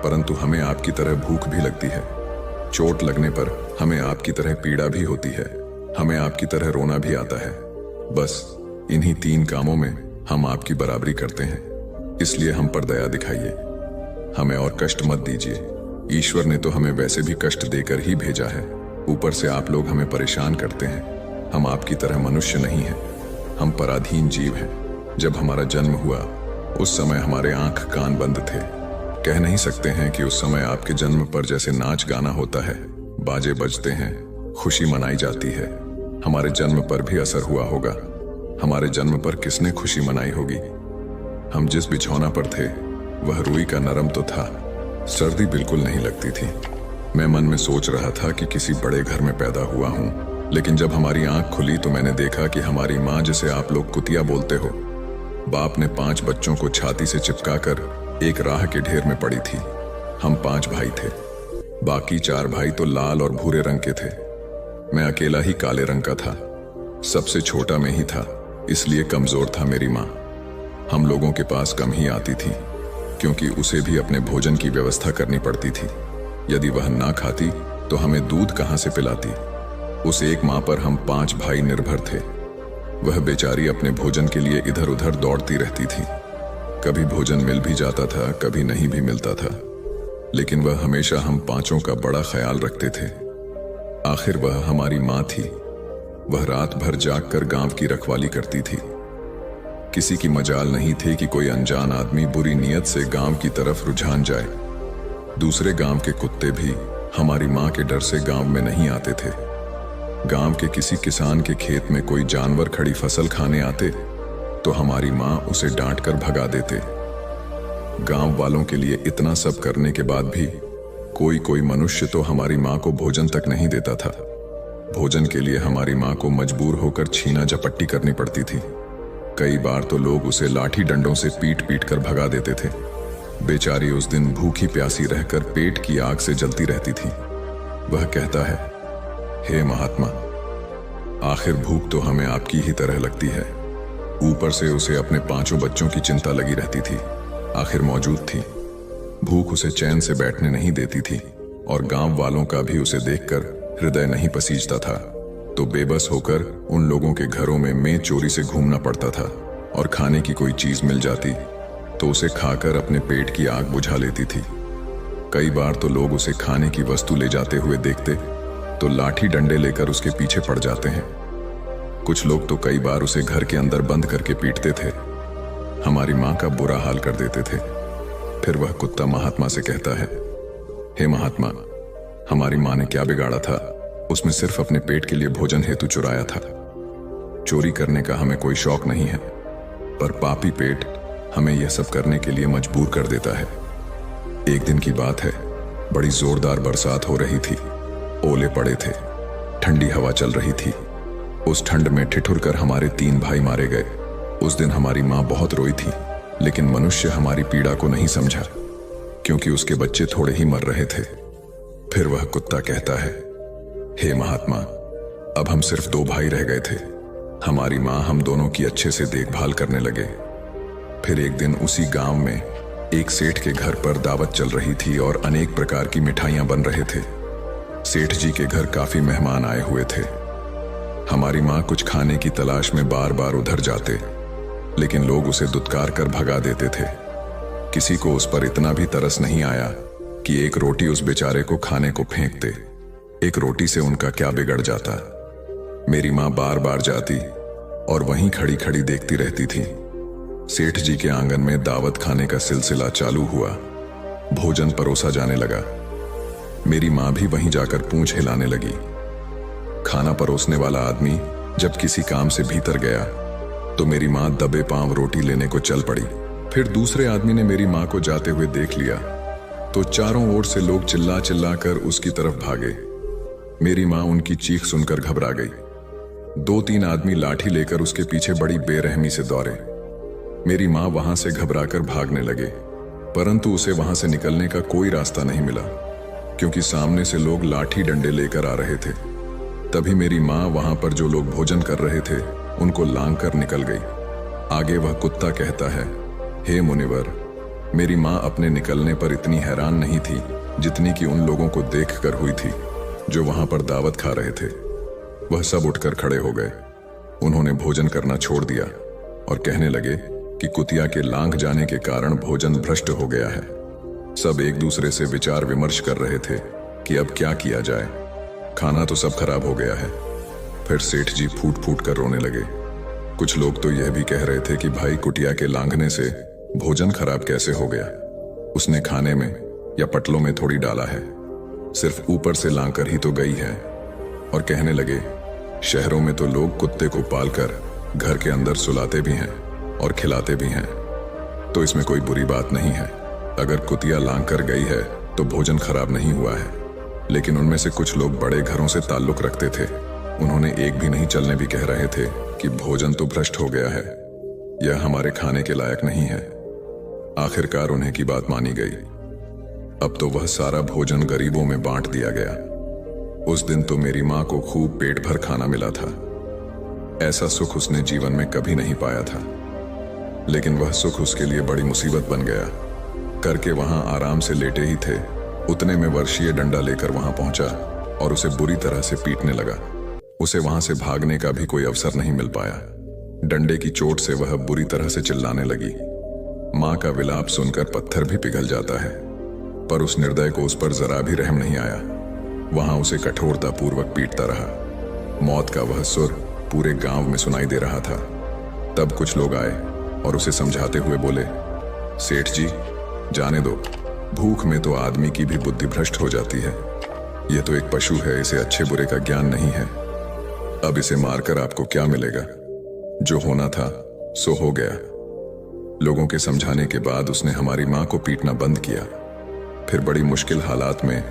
Speaker 1: परंतु हमें आपकी तरह भूख भी लगती है। चोट लगने पर हमें आपकी तरह पीड़ा भी होती है, हमें आपकी तरह रोना भी आता है। बस इन्हीं 3 कामों में हम आपकी बराबरी करते हैं, इसलिए हम पर दया दिखाइए, हमें और कष्ट मत दीजिए। ईश्वर ने तो हमें वैसे भी कष्ट देकर ही भेजा है, ऊपर से आप लोग हमें परेशान करते हैं। हम आपकी तरह मनुष्य नहीं हैं, हम पराधीन जीव हैं। जब हमारा जन्म हुआ उस समय हमारे आंख कान बंद थे। कह नहीं सकते हैं कि उस समय आपके जन्म पर जैसे नाच गाना होता है, बाजे बजते हैं, खुशी मनाई जाती है। हमारे जन्म पर भी असर हुआ होगा। हमारे जन्म पर किसने खुशी मनाई होगी? हम जिस बिछौना पर थे वह रुई का नरम तो था, सर्दी बिल्कुल नहीं लगती थी। मैं मन में सोच रहा था कि किसी बड़े घर में पैदा हुआ हूं, लेकिन जब हमारी आंख खुली तो मैंने देखा कि हमारी माँ, जिसे आप लोग कुतिया बोलते हो, बाप ने 5 बच्चों को छाती से चिपकाकर एक राह के ढेर में पड़ी थी। हम 5 भाई थे, बाकी 4 भाई तो लाल और भूरे रंग के थे। मैं अकेला ही काले रंग का था। सबसे छोटा मैं ही था, इसलिए कमजोर था मेरी माँ। हम लोगों के पास कम ही आती थी, क्योंकि उसे भी अपने भोजन की व्यवस्था करनी पड़ती थी। यदि वह ना खाती तो हमें दूध कहाँ से पिलाती? उस एक माँ पर हम 5 भाई निर्भर थे। वह बेचारी अपने भोजन के लिए इधर उधर दौड़ती रहती थी। कभी भोजन मिल भी जाता था, कभी नहीं भी मिलता था, लेकिन वह हमेशा हम 5 का बड़ा ख्याल रखते थे। आखिर वह हमारी माँ थी। वह रात भर जागकर गांव की रखवाली करती थी। किसी की मजाल नहीं थी कि कोई अनजान आदमी बुरी नीयत से गांव की तरफ रुझान जाए। दूसरे गांव के कुत्ते भी हमारी माँ के डर से गांव में नहीं आते थे। गांव के किसी किसान के खेत में कोई जानवर खड़ी फसल खाने आते तो हमारी माँ उसे डांटकर भगा देते। गांव वालों के लिए इतना सब करने के बाद भी कोई मनुष्य तो हमारी माँ को भोजन तक नहीं देता था। भोजन के लिए हमारी माँ को मजबूर होकर छीना झपट्टी करनी पड़ती थी। कई बार तो लोग उसे लाठी डंडों से पीट पीट कर भगा देते थे। बेचारी उस दिन भूखी प्यासी रहकर पेट की आग से जलती रहती थी। वह कहता है, हे महात्मा, आखिर भूख तो हमें आपकी ही तरह लगती है। ऊपर से उसे अपने 5 बच्चों की चिंता लगी रहती थी। आखिर मौजूद थी। भूख उसे चैन से बैठने नहीं देती थी, और गांव वालों का भी उसे देखकर हृदय नहीं पसीजता था। तो बेबस होकर उन लोगों के घरों में मैं चोरी से घूमना पड़ता था, और खाने की कोई चीज मिल जाती तो उसे खाकर अपने पेट की आग बुझा लेती थी। कई बार तो लोग उसे खाने की वस्तु ले जाते हुए देखते तो लाठी डंडे लेकर उसके पीछे पड़ जाते हैं। कुछ लोग तो कई बार उसे घर के अंदर बंद करके पीटते थे। हमारी माँ का बुरा हाल कर देते थे। फिर वह कुत्ता महात्मा से कहता है, हे महात्मा, हमारी माँ ने क्या बिगाड़ा था? उसमें सिर्फ अपने पेट के लिए भोजन हेतु चुराया था। चोरी करने का हमें कोई शौक नहीं है, पर पापी पेट हमें यह सब करने के लिए मजबूर कर देता है। एक दिन की बात है, बड़ी जोरदार बरसात हो रही थी। ओले पड़े थे, ठंडी हवा चल रही थी। उस ठंड में ठिठुर कर हमारे 3 भाई मारे गए। उस दिन हमारी माँ बहुत रोई थी, लेकिन मनुष्य हमारी पीड़ा को नहीं समझा, क्योंकि उसके बच्चे थोड़े ही मर रहे थे। फिर वह कुत्ता कहता है, हे महात्मा, अब हम सिर्फ 2 भाई रह गए थे। हमारी माँ हम दोनों की अच्छे से देखभाल करने लगे। फिर एक दिन उसी गांव में एक सेठ के घर पर दावत चल रही थी और अनेक प्रकार की मिठाइयां बन रहे थे। सेठ जी के घर काफी मेहमान आए हुए थे। हमारी माँ कुछ खाने की तलाश में बार बार उधर जाते, लेकिन लोग उसे दुत्कार कर भगा देते थे। किसी को उस पर इतना भी तरस नहीं आया कि एक रोटी उस बेचारे को खाने को फेंक दे। एक रोटी से उनका क्या बिगड़ जाता। मेरी माँ बार बार जाती और वहीं खड़ी खड़ी देखती रहती थी। सेठ जी के आंगन में दावत खाने का सिलसिला चालू हुआ। भोजन परोसा जाने लगा। मेरी माँ भी वहीं जाकर पूंछ हिलाने लगी। खाना परोसने वाला आदमी जब किसी काम से भीतर गया तो मेरी माँ दबे पांव रोटी लेने को चल पड़ी। फिर दूसरे आदमी ने मेरी माँ को जाते हुए देख लिया तो चारों ओर से लोग चिल्ला चिल्ला कर उसकी तरफ भागे। मेरी माँ उनकी चीख सुनकर घबरा गई। 2-3 आदमी लाठी लेकर उसके पीछे बड़ी बेरहमी से दौड़े। मेरी माँ वहां से घबराकर भागने लगे, परंतु उसे वहां से निकलने का कोई रास्ता नहीं मिला, क्योंकि सामने से लोग लाठी डंडे लेकर आ रहे थे। तभी मेरी माँ वहां पर जो लोग भोजन कर रहे थे उनको लांग कर निकल गई। आगे वह कुत्ता कहता है, हे मुनिवर, मेरी माँ अपने निकलने पर इतनी हैरान नहीं थी जितनी कि उन लोगों को देखकर हुई थी जो वहां पर दावत खा रहे थे। वह सब उठकर खड़े हो गए। उन्होंने भोजन करना छोड़ दिया और कहने लगे कि कुतिया के लांघ जाने के कारण भोजन भ्रष्ट हो गया है। सब एक दूसरे से विचार विमर्श कर रहे थे कि अब क्या किया जाए। खाना तो सब खराब हो गया है। फिर सेठ जी फूट फूट कर रोने लगे। कुछ लोग तो यह भी कह रहे थे कि भाई कुटिया के लांघने से भोजन खराब कैसे हो गया? उसने खाने में या पटलों में थोड़ी डाला है, सिर्फ ऊपर से लांघकर ही तो गई है। और कहने लगे, शहरों में तो लोग कुत्ते को पालकर घर के अंदर सुलाते भी हैं और खिलाते भी हैं, तो इसमें कोई बुरी बात नहीं है। अगर कुतिया लांग कर गई है तो भोजन खराब नहीं हुआ है। लेकिन उनमें से कुछ लोग बड़े घरों से ताल्लुक रखते थे। उन्होंने एक भी नहीं चलने भी कह रहे थे कि भोजन तो भ्रष्ट हो गया है, यह हमारे खाने के लायक नहीं है। आखिरकार उन्हें की बात मानी गई। अब तो वह सारा भोजन गरीबों में बांट दिया गया। उस दिन तो मेरी मां को खूब पेट भर खाना मिला था। ऐसा सुख उसने जीवन में कभी नहीं पाया था। लेकिन वह सुख उसके लिए बड़ी मुसीबत बन गया। करके वहां आराम से लेटे ही थे, उतने में वर्षीय डंडा लेकर वहां पहुंचा और उसे बुरी तरह से पीटने लगा। उसे वहां से भागने का भी कोई अवसर नहीं मिल पाया। डंडे की चोट से वह बुरी तरह से चिल्लाने लगी। मां का विलाप सुनकर पत्थर भी पिघल जाता है, पर उस निर्दय को उस पर जरा भी रहम नहीं आया। वहां उसे कठोरता पूर्वक पीटता रहा। मौत का वह सुर पूरे गांव में सुनाई दे रहा था। तब कुछ लोग आए और उसे समझाते हुए बोले, सेठ जी, जाने दो, भूख में तो आदमी की भी बुद्धि भ्रष्ट हो जाती है। यह तो एक पशु है, इसे अच्छे बुरे का ज्ञान नहीं है। अब इसे मारकर आपको क्या मिलेगा? जो होना था सो हो गया। लोगों के समझाने के बाद उसने हमारी मां को पीटना बंद किया। फिर बड़ी मुश्किल हालात में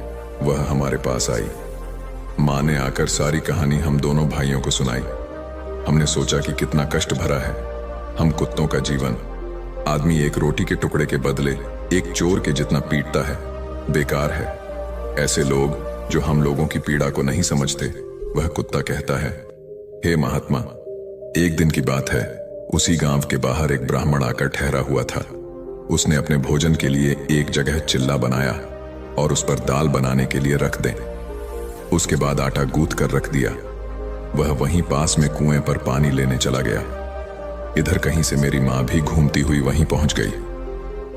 Speaker 1: वह हमारे पास आई। मां ने आकर सारी कहानी हम दोनों भाइयों को सुनाई। हमने सोचा कि कितना कष्ट भरा है हम कुत्तों का जीवन। आदमी एक रोटी के टुकड़े के बदले एक चोर के जितना पीटता है, बेकार है। ऐसे लोग जो हम लोगों की पीड़ा को नहीं समझते, वह कुत्ता कहता है, हे महात्मा, एक दिन की बात है, उसी गांव के बाहर एक ब्राह्मण आकर ठहरा हुआ था। उसने अपने भोजन के लिए एक जगह चिल्ला बनाया और उस पर दाल बनाने के लिए रख दें। उसके बाद आटा गूंथ कर रख दिया। वह वहीं पास में कुएं पर पानी लेने चला गया। इधर कहीं से मेरी मां भी घूमती हुई वहीं पहुंच गई।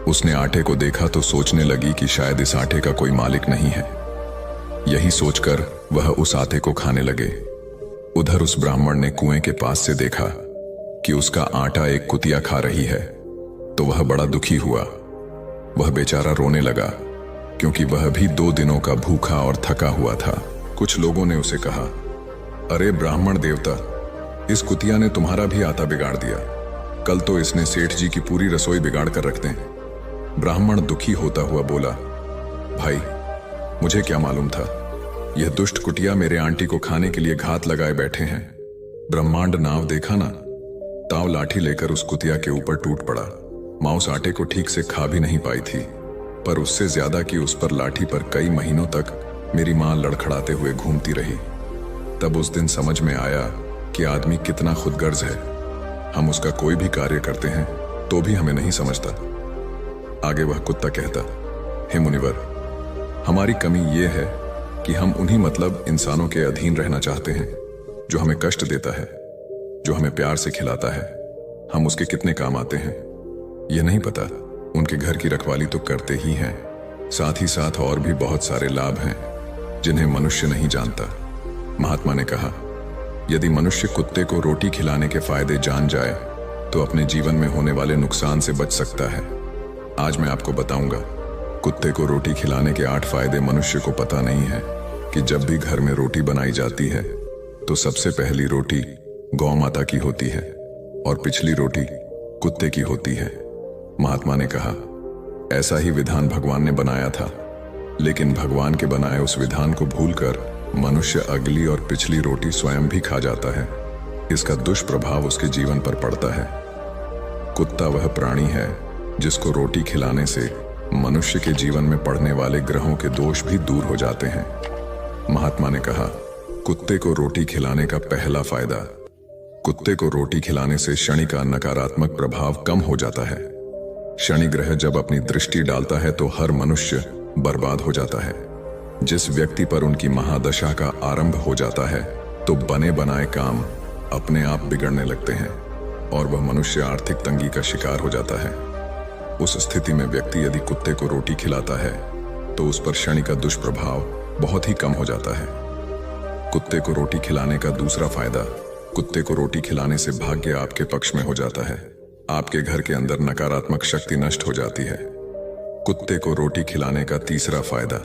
Speaker 1: उसने आटे को देखा तो सोचने लगी कि शायद इस आटे का कोई मालिक नहीं है। यही सोचकर वह उस आटे को खाने लगे। उधर उस ब्राह्मण ने कुएं के पास से देखा कि उसका आटा एक कुतिया खा रही है, तो वह बड़ा दुखी हुआ। वह बेचारा रोने लगा, क्योंकि वह भी 2 दिनों का भूखा और थका हुआ था। कुछ लोगों ने उसे कहा, अरे ब्राह्मण देवता, इस कुतिया ने तुम्हारा भी आटा बिगाड़ दिया। कल तो इसने सेठ जी की पूरी रसोई बिगाड़ कर रख दें। ब्राह्मण दुखी होता हुआ बोला, भाई, मुझे क्या मालूम था, यह दुष्ट कुटिया मेरे आंटी को खाने के लिए घात लगाए बैठे हैं। ब्रह्मांड नाव देखा ना, ताव लाठी लेकर उस कुतिया के ऊपर टूट पड़ा। मां उस आटे को ठीक से खा भी नहीं पाई थी, पर उससे ज्यादा कि उस पर लाठी पर कई महीनों तक मेरी मां लड़खड़ाते हुए घूमती रही। तब उस दिन समझ में आया कि आदमी कितना खुदगर्ज है। हम उसका कोई भी कार्य करते हैं तो भी हमें नहीं समझता। आगे वह कुत्ता कहता, हे मुनिवर, हमारी कमी यह है कि हम उन्हीं मतलब इंसानों के अधीन रहना चाहते हैं जो हमें कष्ट देता है, जो हमें प्यार से खिलाता है। हम उसके कितने काम आते हैं यह नहीं पता। उनके घर की रखवाली तो करते ही हैं, साथ ही साथ और भी बहुत सारे लाभ हैं जिन्हें मनुष्य नहीं जानता। महात्मा ने कहा, यदि मनुष्य कुत्ते को रोटी खिलाने के फायदे जान जाए तो अपने जीवन में होने वाले नुकसान से बच सकता है। आज मैं आपको बताऊंगा। कुत्ते को रोटी खिलाने के 8 फायदे मनुष्य को पता नहीं है कि जब भी घर में रोटी बनाई जाती है तो सबसे पहली रोटी गौ माता की होती है और पिछली रोटी कुत्ते की होती है। महात्मा ने कहा, ऐसा ही विधान भगवान ने बनाया था, लेकिन भगवान के बनाए उस विधान को भूलकर मनुष्य अगली और पिछली रोटी स्वयं भी खा जाता है। इसका दुष्प्रभाव उसके जीवन पर पड़ता है। कुत्ता वह प्राणी है जिसको रोटी खिलाने से मनुष्य के जीवन में पड़ने वाले ग्रहों के दोष भी दूर हो जाते हैं। महात्मा ने कहा, कुत्ते को रोटी खिलाने का पहला फायदा, कुत्ते को रोटी खिलाने से शनि का नकारात्मक प्रभाव कम हो जाता है। शनि ग्रह जब अपनी दृष्टि डालता है तो हर मनुष्य बर्बाद हो जाता है। जिस व्यक्ति पर उनकी महादशा का आरंभ हो जाता है तो बने बनाए काम अपने आप बिगड़ने लगते हैं और वह मनुष्य आर्थिक तंगी का शिकार हो जाता है। उस स्थिति में व्यक्ति यदि कुत्ते को रोटी खिलाता है तो उस पर शनि का दुष्प्रभाव बहुत ही कम हो जाता है। कुत्ते को रोटी खिलाने का दूसरा फायदा, कुत्ते को रोटी खिलाने से भाग्य आपके पक्ष में हो जाता है। आपके घर के अंदर नकारात्मक शक्ति नष्ट हो जाती है। कुत्ते को रोटी खिलाने का तीसरा फायदा,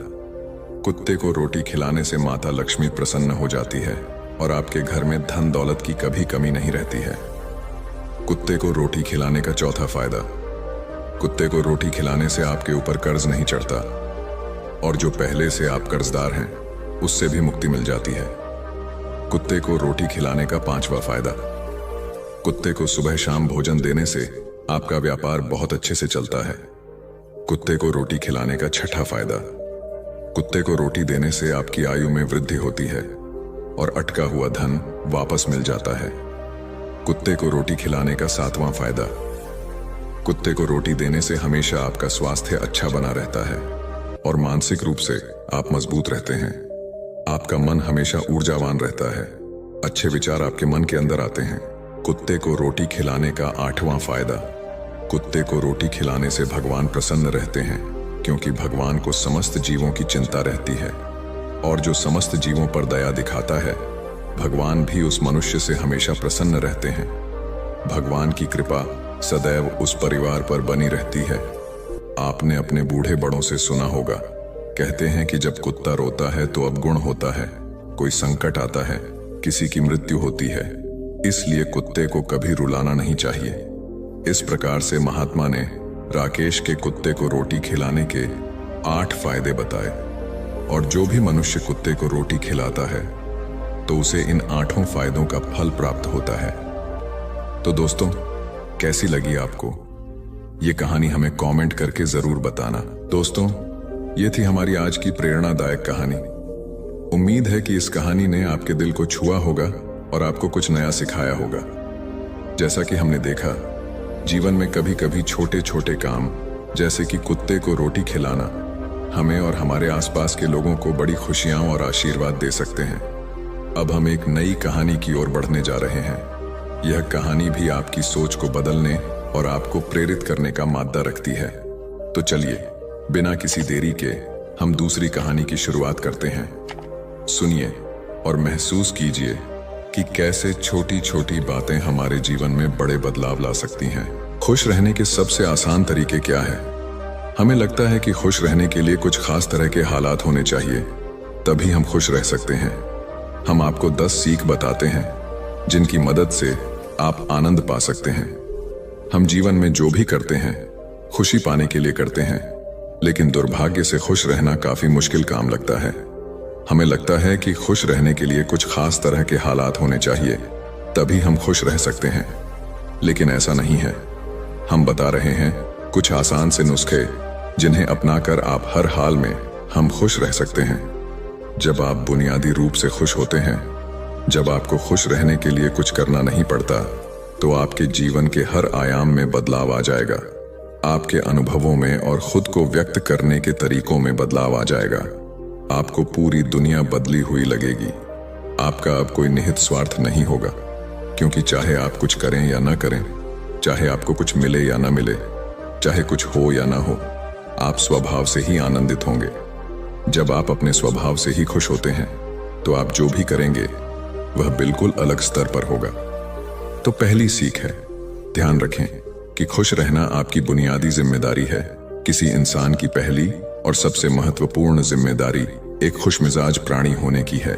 Speaker 1: कुत्ते को रोटी खिलाने से माता लक्ष्मी प्रसन्न हो जाती है और आपके घर में धन दौलत की कभी कमी नहीं रहती है। कुत्ते को रोटी खिलाने का चौथा फायदा, कुत्ते को रोटी खिलाने से आपके ऊपर कर्ज नहीं चढ़ता और जो पहले से आप कर्जदार हैं उससे भी मुक्ति मिल जाती है। कुत्ते को रोटी खिलाने का पांचवा फायदा, कुत्ते को सुबह शाम भोजन देने से आपका व्यापार बहुत अच्छे से चलता है। कुत्ते को रोटी खिलाने का छठा फायदा, कुत्ते को रोटी देने से आपकी आयु में वृद्धि होती है और अटका हुआ धन वापस मिल जाता है। कुत्ते को रोटी खिलाने का सातवां फायदा, कुत्ते को रोटी देने से हमेशा आपका स्वास्थ्य अच्छा बना रहता है और मानसिक रूप से आप मजबूत रहते हैं। आपका मन हमेशा ऊर्जावान रहता है, अच्छे विचार आपके मन के अंदर आते हैं। कुत्ते को रोटी खिलाने का आठवां फायदा, कुत्ते को रोटी खिलाने से भगवान प्रसन्न रहते हैं क्योंकि भगवान को समस्त जीवों की चिंता रहती है और जो समस्त जीवों पर दया दिखाता है भगवान भी उस मनुष्य से हमेशा प्रसन्न रहते हैं। भगवान की कृपा सदैव उस परिवार पर बनी रहती है। आपने अपने बूढ़े बड़ों से सुना होगा, कहते हैं कि जब कुत्ता रोता है तो अवगुण होता है, कोई संकट आता है, किसी की मृत्यु होती है, इसलिए कुत्ते को कभी रुलाना नहीं चाहिए। इस प्रकार से महात्मा ने राकेश के कुत्ते को रोटी खिलाने के 8 फायदे बताए और जो भी मनुष्य कुत्ते को रोटी खिलाता है तो उसे इन 8 फायदों का फल प्राप्त होता है। तो दोस्तों, कैसी लगी आपको ये कहानी? हमें कमेंट करके जरूर बताना। दोस्तों, ये थी हमारी आज की प्रेरणादायक कहानी। उम्मीद है कि इस कहानी ने आपके दिल को छुआ होगा और आपको कुछ नया सिखाया होगा। जैसा कि हमने देखा, जीवन में कभी कभी छोटे छोटे काम जैसे कि कुत्ते को रोटी खिलाना हमें और हमारे आसपास के लोगों को बड़ी खुशियां और आशीर्वाद दे सकते हैं। अब हम एक नई कहानी की ओर बढ़ने जा रहे हैं। यह कहानी भी आपकी सोच को बदलने और आपको प्रेरित करने का मादा रखती है। तो चलिए, बिना किसी देरी के हम दूसरी कहानी की शुरुआत करते हैं। सुनिए और महसूस कीजिए कि कैसे छोटी छोटी बातें हमारे जीवन में बड़े बदलाव ला सकती हैं। खुश रहने के सबसे आसान तरीके क्या है? हमें लगता है कि खुश रहने के लिए कुछ खास तरह के हालात होने चाहिए, तभी हम खुश रह सकते हैं। हम आपको 10 सीख बताते हैं जिनकी मदद से आप आनंद पा सकते हैं। हम जीवन में जो भी करते हैं खुशी पाने के लिए करते हैं, लेकिन दुर्भाग्य से खुश रहना काफी मुश्किल काम लगता है। हमें लगता है कि खुश रहने के लिए कुछ खास तरह के हालात होने चाहिए, तभी हम खुश रह सकते हैं, लेकिन ऐसा नहीं है। हम बता रहे हैं कुछ आसान से नुस्खे जिन्हें अपनाकर आप हर हाल में हम खुश रह सकते हैं। जब आप बुनियादी रूप से खुश होते हैं, जब आपको खुश रहने के लिए कुछ करना नहीं पड़ता, तो आपके जीवन के हर आयाम में बदलाव आ जाएगा। आपके अनुभवों में और खुद को व्यक्त करने के तरीकों में बदलाव आ जाएगा। आपको पूरी दुनिया बदली हुई लगेगी। आपका अब कोई निहित स्वार्थ नहीं होगा, क्योंकि चाहे आप कुछ करें या ना करें, चाहे आपको कुछ मिले या ना मिले, चाहे कुछ हो या ना हो, आप स्वभाव से ही आनंदित होंगे। जब आप अपने स्वभाव से ही खुश होते हैं, तो आप जो भी करेंगे वह बिल्कुल अलग स्तर पर होगा। तो पहली सीख है, ध्यान रखें कि खुश रहना आपकी बुनियादी जिम्मेदारी है। किसी इंसान की पहली और सबसे महत्वपूर्ण जिम्मेदारी एक खुशमिजाज प्राणी होने की है।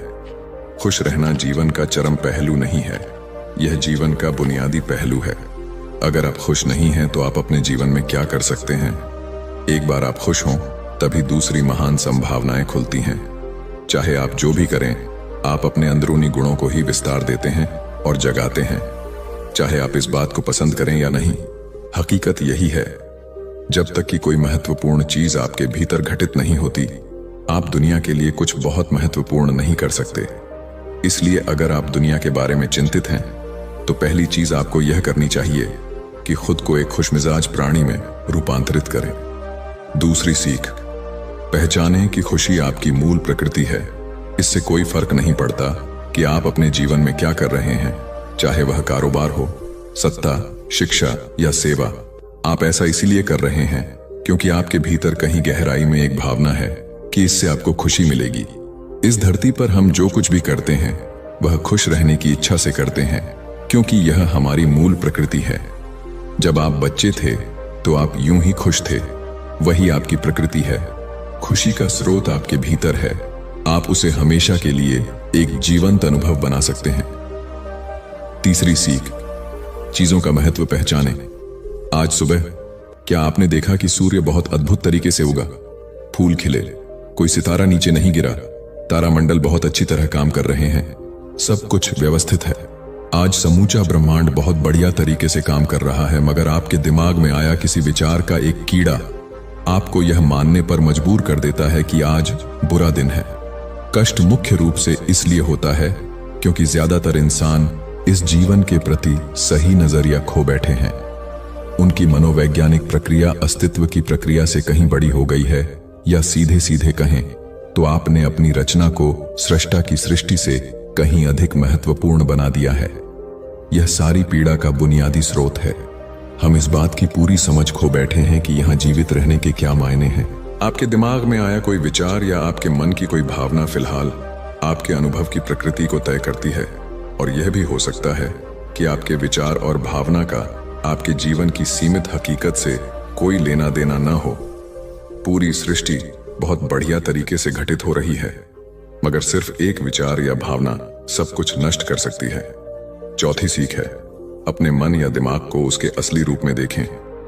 Speaker 1: खुश रहना जीवन का चरम पहलू नहीं है, यह जीवन का बुनियादी पहलू है। अगर आप खुश नहीं हैं तो आप अपने जीवन में क्या कर सकते हैं? एक बार आप खुश हों, तभी दूसरी महान संभावनाएं खुलती हैं। चाहे आप जो भी करें, आप अपने अंदरूनी गुणों को ही विस्तार देते हैं और जगाते हैं। चाहे आप इस बात को पसंद करें या नहीं, हकीकत यही है। जब तक कि कोई महत्वपूर्ण चीज आपके भीतर घटित नहीं होती, आप दुनिया के लिए कुछ बहुत महत्वपूर्ण नहीं कर सकते। इसलिए अगर आप दुनिया के बारे में चिंतित हैं, तो पहली चीज आपको यह करनी चाहिए कि खुद को एक खुशमिजाज प्राणी में रूपांतरित करें। दूसरी सीख, पहचानें कि खुशी आपकी मूल प्रकृति है। इससे कोई फर्क नहीं पड़ता कि आप अपने जीवन में क्या कर रहे हैं, चाहे वह कारोबार हो, सत्ता, शिक्षा या सेवा। आप ऐसा इसीलिए कर रहे हैं क्योंकि आपके भीतर कहीं गहराई में एक भावना है कि इससे आपको खुशी मिलेगी। इस धरती पर हम जो कुछ भी करते हैं वह खुश रहने की इच्छा से करते हैं, क्योंकि यह हमारी मूल प्रकृति है। जब आप बच्चे थे तो आप यूं ही खुश थे, वही आपकी प्रकृति है। खुशी का स्रोत आपके भीतर है। आप उसे हमेशा के लिए एक जीवंत अनुभव बना सकते हैं। तीसरी सीख, चीजों का महत्व पहचानें। आज सुबह क्या आपने देखा कि सूर्य बहुत अद्भुत तरीके से उगा, फूल खिले, कोई सितारा नीचे नहीं गिरा, तारामंडल बहुत अच्छी तरह काम कर रहे हैं, सब कुछ व्यवस्थित है। आज समूचा ब्रह्मांड बहुत बढ़िया तरीके से काम कर रहा है, मगर आपके दिमाग में आया किसी विचार का एक कीड़ा आपको यह मानने पर मजबूर कर देता है कि आज बुरा दिन है। कष्ट मुख्य रूप से इसलिए होता है क्योंकि ज्यादातर इंसान इस जीवन के प्रति सही नजरिया खो बैठे हैं। उनकी मनोवैज्ञानिक प्रक्रिया अस्तित्व की प्रक्रिया से कहीं बड़ी हो गई है, या सीधे सीधे कहें तो आपने अपनी रचना को सृष्टा की सृष्टि से कहीं अधिक महत्वपूर्ण बना दिया है। यह सारी पीड़ा का बुनियादी स्रोत है। हम इस बात की पूरी समझ खो बैठे हैं कि यहां जीवित रहने के क्या मायने हैं। आपके दिमाग में आया कोई विचार या आपके मन की कोई भावना फिलहाल आपके अनुभव की प्रकृति को तय करती है, और यह भी हो सकता है कि आपके विचार और भावना का आपके जीवन की सीमित हकीकत से कोई लेना देना न हो। पूरी सृष्टि बहुत बढ़िया तरीके से घटित हो रही है, मगर सिर्फ एक विचार या भावना सब कुछ नष्ट कर सकती है। चौथी सीख है, अपने मन या दिमाग को उसके असली रूप में देखें।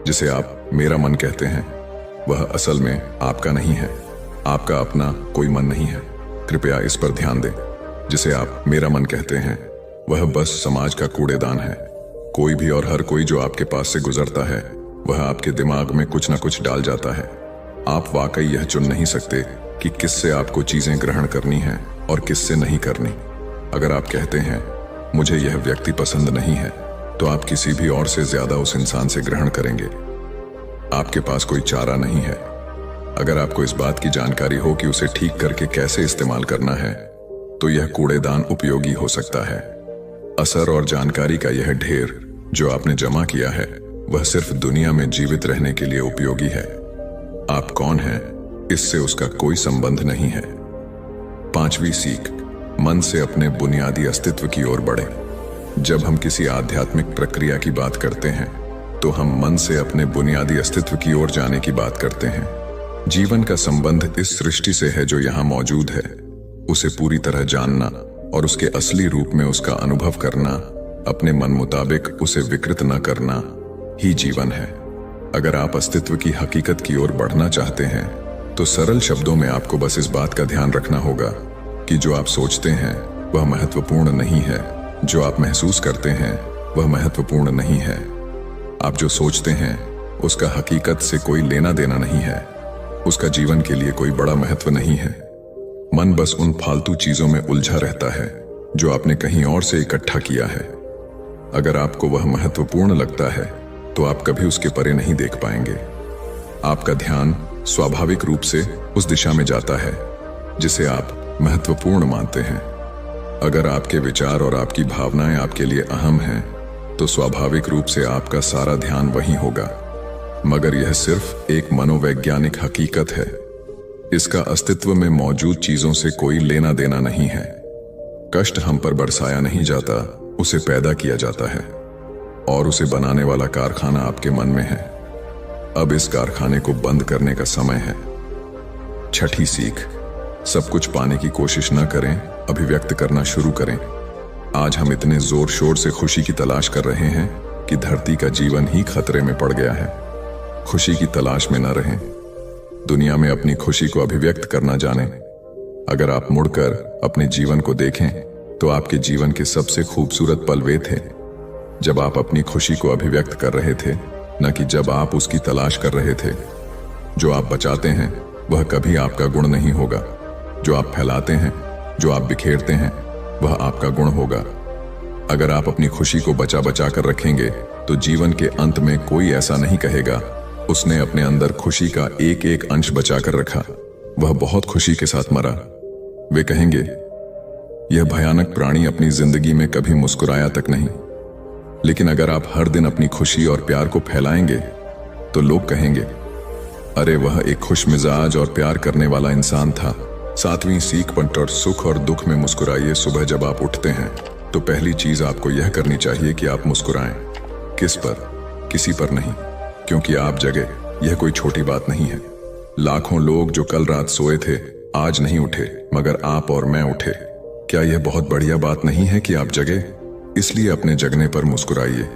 Speaker 1: जिसे आप मेरा मन कहते हैं, वह असल में आपका नहीं है। आपका अपना कोई मन नहीं है, कृपया इस पर ध्यान दें। जिसे आप मेरा मन कहते हैं, वह बस समाज का कूड़ेदान है। कोई भी और हर कोई जो आपके पास से गुजरता है, वह आपके दिमाग में कुछ न कुछ डाल जाता है। आप वाकई यह चुन नहीं सकते कि किससे आपको चीजें ग्रहण करनी हैं और किससे नहीं करनी। अगर आप कहते हैं मुझे यह व्यक्ति पसंद नहीं है, तो आप किसी भी और से ज्यादा उस इंसान से ग्रहण करेंगे। आपके पास कोई चारा नहीं है। अगर आपको इस बात की जानकारी हो कि उसे ठीक करके कैसे इस्तेमाल करना है, तो यह कूड़ेदान उपयोगी हो सकता है। असर और जानकारी का यह ढेर जो आपने जमा किया है, वह सिर्फ दुनिया में जीवित रहने के लिए उपयोगी है। आप कौन हैं, इससे उसका कोई संबंध नहीं है। पांचवी सीख, मन से अपने बुनियादी अस्तित्व की ओर बढ़े। जब हम किसी आध्यात्मिक प्रक्रिया की बात करते हैं, तो हम मन से अपने बुनियादी अस्तित्व की ओर जाने की बात करते हैं। जीवन का संबंध इस सृष्टि से है जो यहाँ मौजूद है। उसे पूरी तरह जानना और उसके असली रूप में उसका अनुभव करना, अपने मन मुताबिक उसे विकृत न करना ही जीवन है। अगर आप अस्तित्व की हकीकत की ओर बढ़ना चाहते हैं, तो सरल शब्दों में आपको बस इस बात का ध्यान रखना होगा कि जो आप सोचते हैं वह महत्वपूर्ण नहीं है, जो आप महसूस करते हैं वह महत्वपूर्ण नहीं है। आप जो सोचते हैं उसका हकीकत से कोई लेना देना नहीं है, उसका जीवन के लिए कोई बड़ा महत्व नहीं है। मन बस उन फालतू चीजों में उलझा रहता है जो आपने कहीं और से इकट्ठा किया है। अगर आपको वह महत्वपूर्ण लगता है, तो आप कभी उसके परे नहीं देख पाएंगे। आपका ध्यान स्वाभाविक रूप से उस दिशा में जाता है जिसे आप महत्वपूर्ण मानते हैं। अगर आपके विचार और आपकी भावनाएं आपके लिए अहम हैं, तो स्वाभाविक रूप से आपका सारा ध्यान वहीं होगा। मगर यह सिर्फ एक मनोवैज्ञानिक हकीकत है। इसका अस्तित्व में मौजूद चीजों से कोई लेना देना नहीं है। कष्ट हम पर बरसाया नहीं जाता, उसे पैदा किया जाता है, और उसे बनाने वाला कारखाना आपके मन में है। अब इस कारखाने को बंद करने का समय है। छठी सीख, सब कुछ पाने की कोशिश न करें, अभिव्यक्त करना शुरू करें। आज हम इतने जोर शोर से खुशी की तलाश कर रहे हैं कि धरती का जीवन ही खतरे में पड़ गया है। खुशी की तलाश में न रहें, दुनिया में अपनी खुशी को अभिव्यक्त करना जानें। अगर आप मुड़कर अपने जीवन को देखें, तो आपके जीवन के सबसे खूबसूरत पल वे थे जब आप अपनी खुशी को अभिव्यक्त कर रहे थे, न कि जब आप उसकी तलाश कर रहे थे। जो आप बचाते हैं वह कभी आपका गुण नहीं होगा। जो आप फैलाते हैं, जो आप बिखेरते हैं, वह आपका गुण होगा। अगर आप अपनी खुशी को बचा बचा कर रखेंगे, तो जीवन के अंत में कोई ऐसा नहीं कहेगा उसने अपने अंदर खुशी का एक एक अंश बचा कर रखा, वह बहुत खुशी के साथ मरा। वे कहेंगे यह भयानक प्राणी अपनी जिंदगी में कभी मुस्कुराया तक नहीं। लेकिन अगर आप हर दिन अपनी खुशी और प्यार को फैलाएंगे, तो लोग कहेंगे अरे वह एक खुश मिजाज और प्यार करने वाला इंसान था। सातवीं सीख, पर सुख और दुख में मुस्कुराइए। सुबह जब आप उठते हैं, तो पहली चीज आपको यह करनी चाहिए कि आप मुस्कुराएं। किस पर? किसी पर नहीं, क्योंकि आप जगे यह कोई छोटी बात नहीं है। लाखों लोग जो कल रात सोए थे आज नहीं उठे, मगर आप और मैं उठे। क्या यह बहुत बढ़िया बात नहीं है कि आप जगे? इसलिए अपने जगने पर मुस्कुराइए।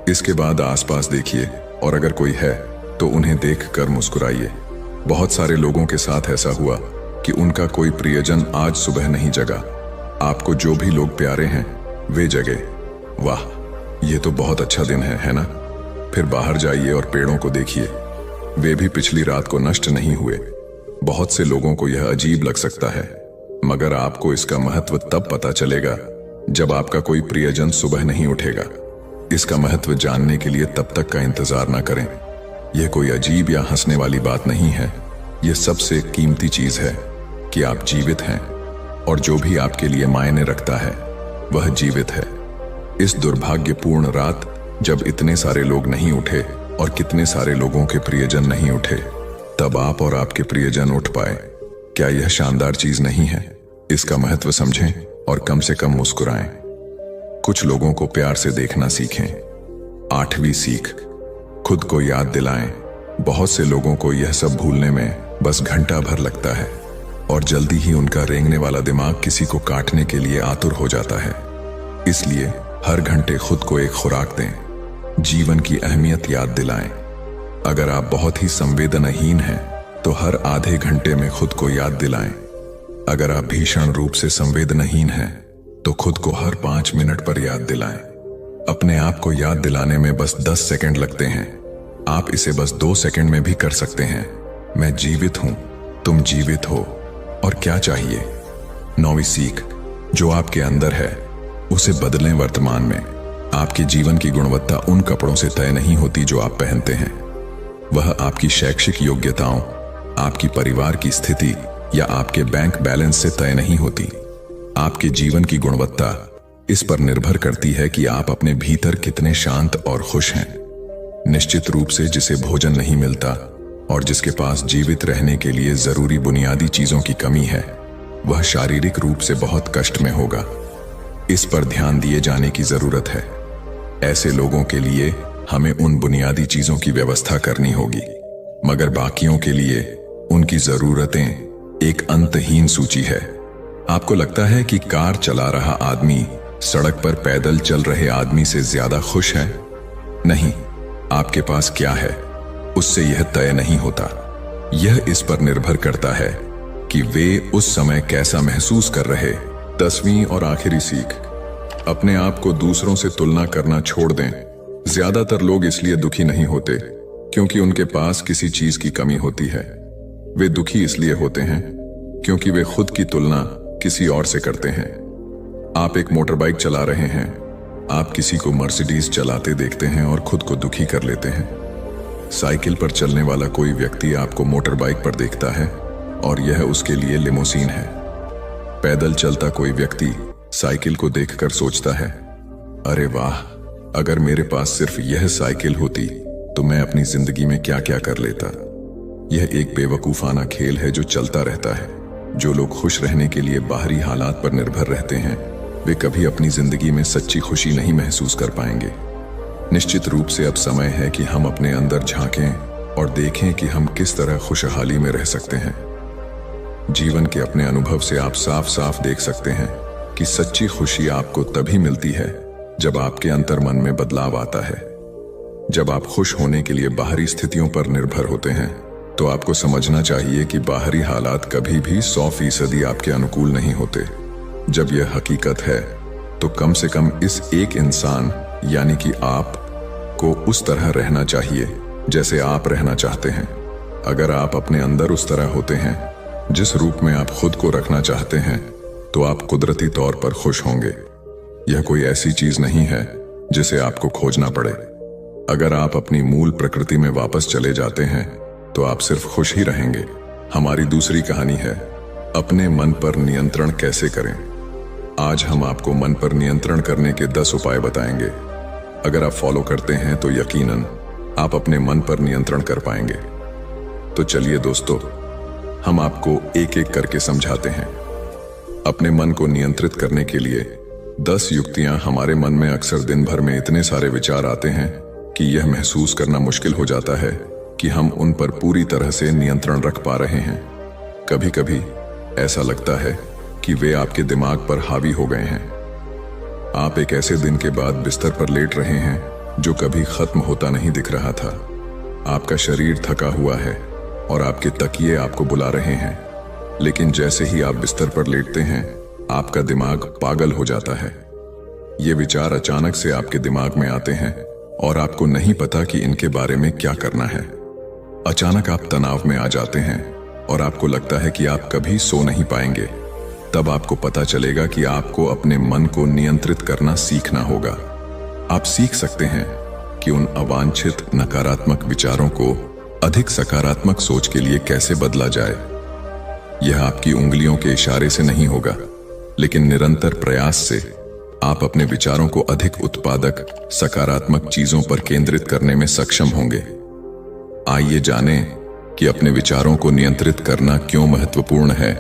Speaker 1: इसके बाद आसपास देखिए और अगर कोई है तो उन्हें देखकर मुस्कुराइए। बहुत सारे लोगों के साथ ऐसा हुआ कि उनका कोई प्रियजन आज सुबह नहीं जगा। आपको जो भी लोग प्यारे हैं वे जगे। वाह, ये तो बहुत अच्छा दिन है ना? फिर बाहर जाइए और पेड़ों को देखिए, वे भी पिछली रात को नष्ट नहीं हुए। बहुत से लोगों को यह अजीब लग सकता है, मगर आपको इसका महत्व तब पता चलेगा जब आपका कोई प्रियजन सुबह नहीं उठेगा। इसका महत्व जानने के लिए तब तक का इंतजार न करें। यह कोई अजीब या हंसने वाली बात नहीं है। यह सबसे कीमती चीज है कि आप जीवित हैं और जो भी आपके लिए मायने रखता है वह जीवित है। इस दुर्भाग्यपूर्ण रात जब इतने सारे लोग नहीं उठे और कितने सारे लोगों के प्रियजन नहीं उठे, तब आप और आपके प्रियजन उठ पाए। क्या यह शानदार चीज नहीं है? इसका महत्व समझें और कम से कम मुस्कुराएं। कुछ लोगों को प्यार से देखना सीखें। 8वीं सीख, खुद को याद दिलाएं। बहुत से लोगों को यह सब भूलने में बस घंटा भर लगता है और जल्दी ही उनका रेंगने वाला दिमाग किसी को काटने के लिए आतुर हो जाता है। इसलिए हर घंटे खुद को एक खुराक दें, जीवन की अहमियत याद दिलाएं। अगर आप बहुत ही संवेदनहीन हैं तो हर आधे घंटे में खुद को याद दिलाएं। अगर आप भीषण रूप से संवेदनहीन हैं तो खुद को हर 5 मिनट पर याद दिलाएं। अपने आप को याद दिलाने में बस 10 सेकंड लगते हैं। आप इसे बस 2 सेकंड में भी कर सकते हैं। मैं जीवित हूं, तुम जीवित हो, और क्या चाहिए? 9वीं सीख, जो आपके अंदर है उसे बदलें वर्तमान में। आपके जीवन की गुणवत्ता उन कपड़ों से तय नहीं होती जो आप पहनते हैं। वह आपकी शैक्षिक योग्यताओं, आपकी परिवार की स्थिति या आपके बैंक बैलेंस से तय नहीं होती। आपके जीवन की गुणवत्ता इस पर निर्भर करती है कि आप अपने भीतर कितने शांत और खुश हैं। निश्चित रूप से जिसे भोजन नहीं मिलता और जिसके पास जीवित रहने के लिए जरूरी बुनियादी चीजों की कमी है, वह शारीरिक रूप से बहुत कष्ट में होगा। इस पर ध्यान दिए जाने की जरूरत है। ऐसे लोगों के लिए हमें उन बुनियादी चीजों की व्यवस्था करनी होगी, मगर बाकियों के लिए उनकी जरूरतें एक अंतहीन सूची है। आपको लगता है कि कार चला रहा आदमी सड़क पर पैदल चल रहे आदमी से ज्यादा खुश है? नहीं, आपके पास क्या है उससे यह तय नहीं होता। यह इस पर निर्भर करता है कि वे उस समय कैसा महसूस कर रहे। 10वीं और आखिरी सीख, अपने आप को दूसरों से तुलना करना छोड़ दें। ज्यादातर लोग इसलिए दुखी नहीं होते क्योंकि उनके पास किसी चीज की कमी होती है। वे दुखी इसलिए होते हैं क्योंकि वे खुद की तुलना किसी और से करते हैं। आप एक मोटर बाइक चला रहे हैं, आप किसी को मर्सिडीज चलाते देखते हैं और खुद को दुखी कर लेते हैं। साइकिल पर चलने वाला कोई व्यक्ति आपको मोटर बाइक पर देखता है और यह उसके लिए लिमोसीन है। पैदल चलता कोई व्यक्ति साइकिल को देखकर सोचता है, अरे वाह, अगर मेरे पास सिर्फ यह साइकिल होती तो मैं अपनी जिंदगी में क्या क्या कर लेता। यह एक बेवकूफाना खेल है जो चलता रहता है। जो लोग खुश रहने के लिए बाहरी हालात पर निर्भर रहते हैं, वे कभी अपनी जिंदगी में सच्ची खुशी नहीं महसूस कर पाएंगे। निश्चित रूप से अब समय है कि हम अपने अंदर झांकें और देखें कि हम किस तरह खुशहाली में रह सकते हैं। जीवन के अपने अनुभव से आप साफ साफ देख सकते हैं कि सच्ची खुशी आपको तभी मिलती है जब आपके अंतर्मन में बदलाव आता है। जब आप खुश होने के लिए बाहरी स्थितियों पर निर्भर होते हैं तो आपको समझना चाहिए कि बाहरी हालात कभी भी 100% आपके अनुकूल नहीं होते। जब यह हकीकत है तो कम से कम इस एक इंसान यानी कि आप को उस तरह रहना चाहिए जैसे आप रहना चाहते हैं। अगर आप अपने अंदर उस तरह होते हैं जिस रूप में आप खुद को रखना चाहते हैं तो आप कुदरती तौर पर खुश होंगे। यह कोई ऐसी चीज नहीं है जिसे आपको खोजना पड़े। अगर आप अपनी मूल प्रकृति में वापस चले जाते हैं तो आप सिर्फ खुश ही रहेंगे। हमारी दूसरी कहानी है अपने मन पर नियंत्रण कैसे करें। आज हम आपको मन पर नियंत्रण करने के 10 उपाय बताएंगे। अगर आप फॉलो करते हैं तो यकीनन आप अपने मन पर नियंत्रण कर पाएंगे। तो चलिए दोस्तों, हम आपको एक एक करके समझाते हैं। अपने मन को नियंत्रित करने के लिए 10 युक्तियां। हमारे मन में अक्सर दिन भर में इतने सारे विचार आते हैं कि यह महसूस करना मुश्किल हो जाता है कि हम उन पर पूरी तरह से नियंत्रण रख पा रहे हैं। कभी कभी ऐसा लगता है कि वे आपके दिमाग पर हावी हो गए हैं। आप एक ऐसे दिन के बाद बिस्तर पर लेट रहे हैं जो कभी खत्म होता नहीं दिख रहा था। आपका शरीर थका हुआ है और आपके तकिए आपको बुला रहे हैं, लेकिन जैसे ही आप बिस्तर पर लेटते हैं आपका दिमाग पागल हो जाता है। ये विचार अचानक से आपके दिमाग में आते हैं और आपको नहीं पता कि इनके बारे में क्या करना है। अचानक आप तनाव में आ जाते हैं और आपको लगता है कि आप कभी सो नहीं पाएंगे। तब आपको पता चलेगा कि आपको अपने मन को नियंत्रित करना सीखना होगा। आप सीख सकते हैं कि उन अवांछित नकारात्मक विचारों को अधिक सकारात्मक सोच के लिए कैसे बदला जाए। यह आपकी उंगलियों के इशारे से नहीं होगा, लेकिन निरंतर प्रयास से आप अपने विचारों को अधिक उत्पादक, सकारात्मक चीजों पर केंद्रित करने में सक्षम होंगे। आइए जानें कि अपने विचारों को नियंत्रित करना क्यों महत्वपूर्ण है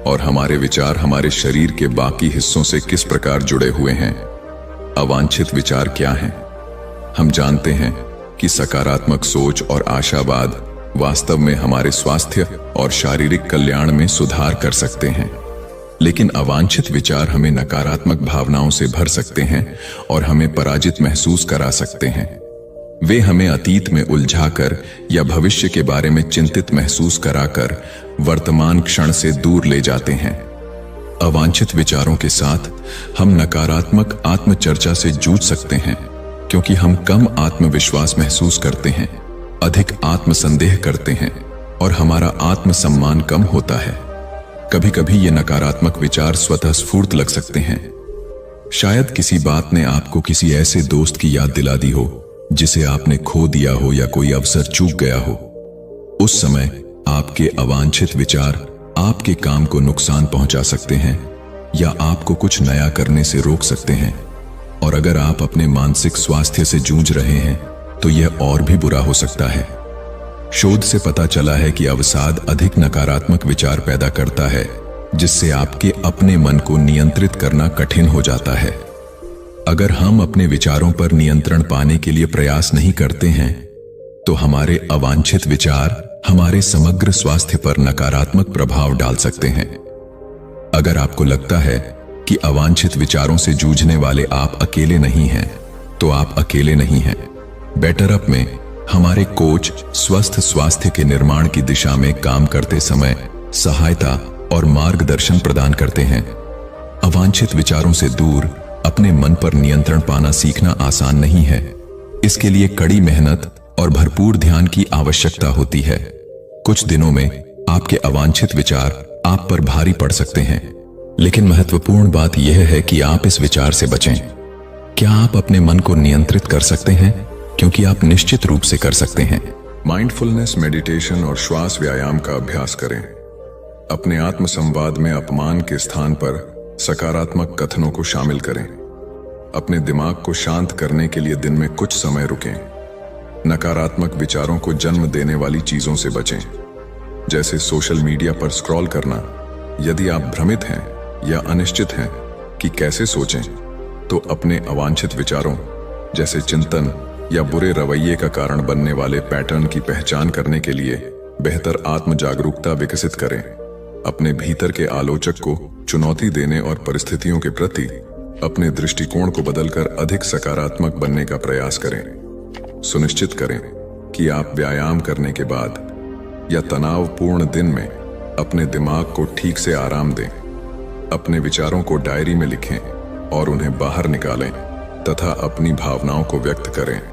Speaker 1: और हमारे विचार हमारे शरीर के बाकी हिस्सों से किस प्रकार जुड़े हुए हैं। अवांछित विचार क्या हैं? हम जानते हैं कि सकारात्मक सोच और आशावाद वास्तव में हमारे स्वास्थ्य और शारीरिक कल्याण में सुधार कर सकते हैं, लेकिन अवांछित विचार हमें नकारात्मक भावनाओं से भर सकते हैं और हमें पराजित महसूस करा सकते हैं। वे हमें अतीत में उलझाकर या भविष्य के बारे में चिंतित महसूस कराकर वर्तमान क्षण से दूर ले जाते हैं। अवांछित विचारों के साथ हम नकारात्मक आत्मचर्चा से जूझ सकते हैं, क्योंकि हम कम आत्मविश्वास महसूस करते हैं, अधिक आत्मसंदेह करते हैं और हमारा आत्मसम्मान कम होता है। कभी कभी ये नकारात्मक विचार स्वतः स्फूर्त लग सकते हैं। शायद किसी बात ने आपको किसी ऐसे दोस्त की याद दिला दी हो जिसे आपने खो दिया हो या कोई अवसर चूक गया हो। उस समय आपके अवांछित विचार आपके काम को नुकसान पहुंचा सकते हैं या आपको कुछ नया करने से रोक सकते हैं। और अगर आप अपने मानसिक स्वास्थ्य से जूझ रहे हैं तो यह और भी बुरा हो सकता है। शोध से पता चला है कि अवसाद अधिक नकारात्मक विचार पैदा करता है, जिससे आपके अपने मन को नियंत्रित करना कठिन हो जाता है। अगर हम अपने विचारों पर नियंत्रण पाने के लिए प्रयास नहीं करते हैं तो हमारे अवांछित विचार हमारे समग्र स्वास्थ्य पर नकारात्मक प्रभाव डाल सकते हैं। अगर आपको लगता है कि अवांछित विचारों से जूझने वाले आप अकेले नहीं हैं, तो आप अकेले नहीं हैं। बेटर अप में हमारे कोच स्वस्थ स्वास्थ्य के निर्माण की दिशा में काम करते समय सहायता और मार्गदर्शन प्रदान करते हैं। अवांछित विचारों से दूर अपने मन पर नियंत्रण पाना सीखना आसान नहीं है। इसके लिए कड़ी मेहनत और भरपूर ध्यान की आवश्यकता होती है। कुछ दिनों में आपके अवांछित विचार आप पर भारी पड़ सकते हैं, लेकिन महत्वपूर्ण बात यह है कि आप इस विचार से बचें। क्या आप अपने मन को नियंत्रित कर सकते हैं? क्योंकि आप निश्चित रूप से कर सकते हैं। माइंडफुलनेस, मेडिटेशन और श्वास व्यायाम का अभ्यास करें। अपने आत्म संवाद में अपमान के स्थान पर सकारात्मक कथनों को शामिल करें। अपने दिमाग को शांत करने के लिए दिन में कुछ समय रुकें। नकारात्मक विचारों को जन्म देने वाली चीजों से बचें, जैसे सोशल मीडिया पर स्क्रॉल करना। यदि आप भ्रमित हैं या अनिश्चित हैं कि कैसे सोचें, तो अपने अवांछित विचारों जैसे चिंतन या बुरे रवैये का कारण बनने वाले पैटर्न की पहचान करने के लिए बेहतर आत्म जागरूकता विकसित करें। अपने भीतर के आलोचक को चुनौती देने और परिस्थितियों के प्रति अपने दृष्टिकोण को बदलकर अधिक सकारात्मक बनने का प्रयास करें। सुनिश्चित करें कि आप व्यायाम करने के बाद या तनावपूर्ण दिन में अपने दिमाग को ठीक से आराम दें। अपने विचारों को डायरी में लिखें और उन्हें बाहर निकालें तथा अपनी भावनाओं को व्यक्त करें।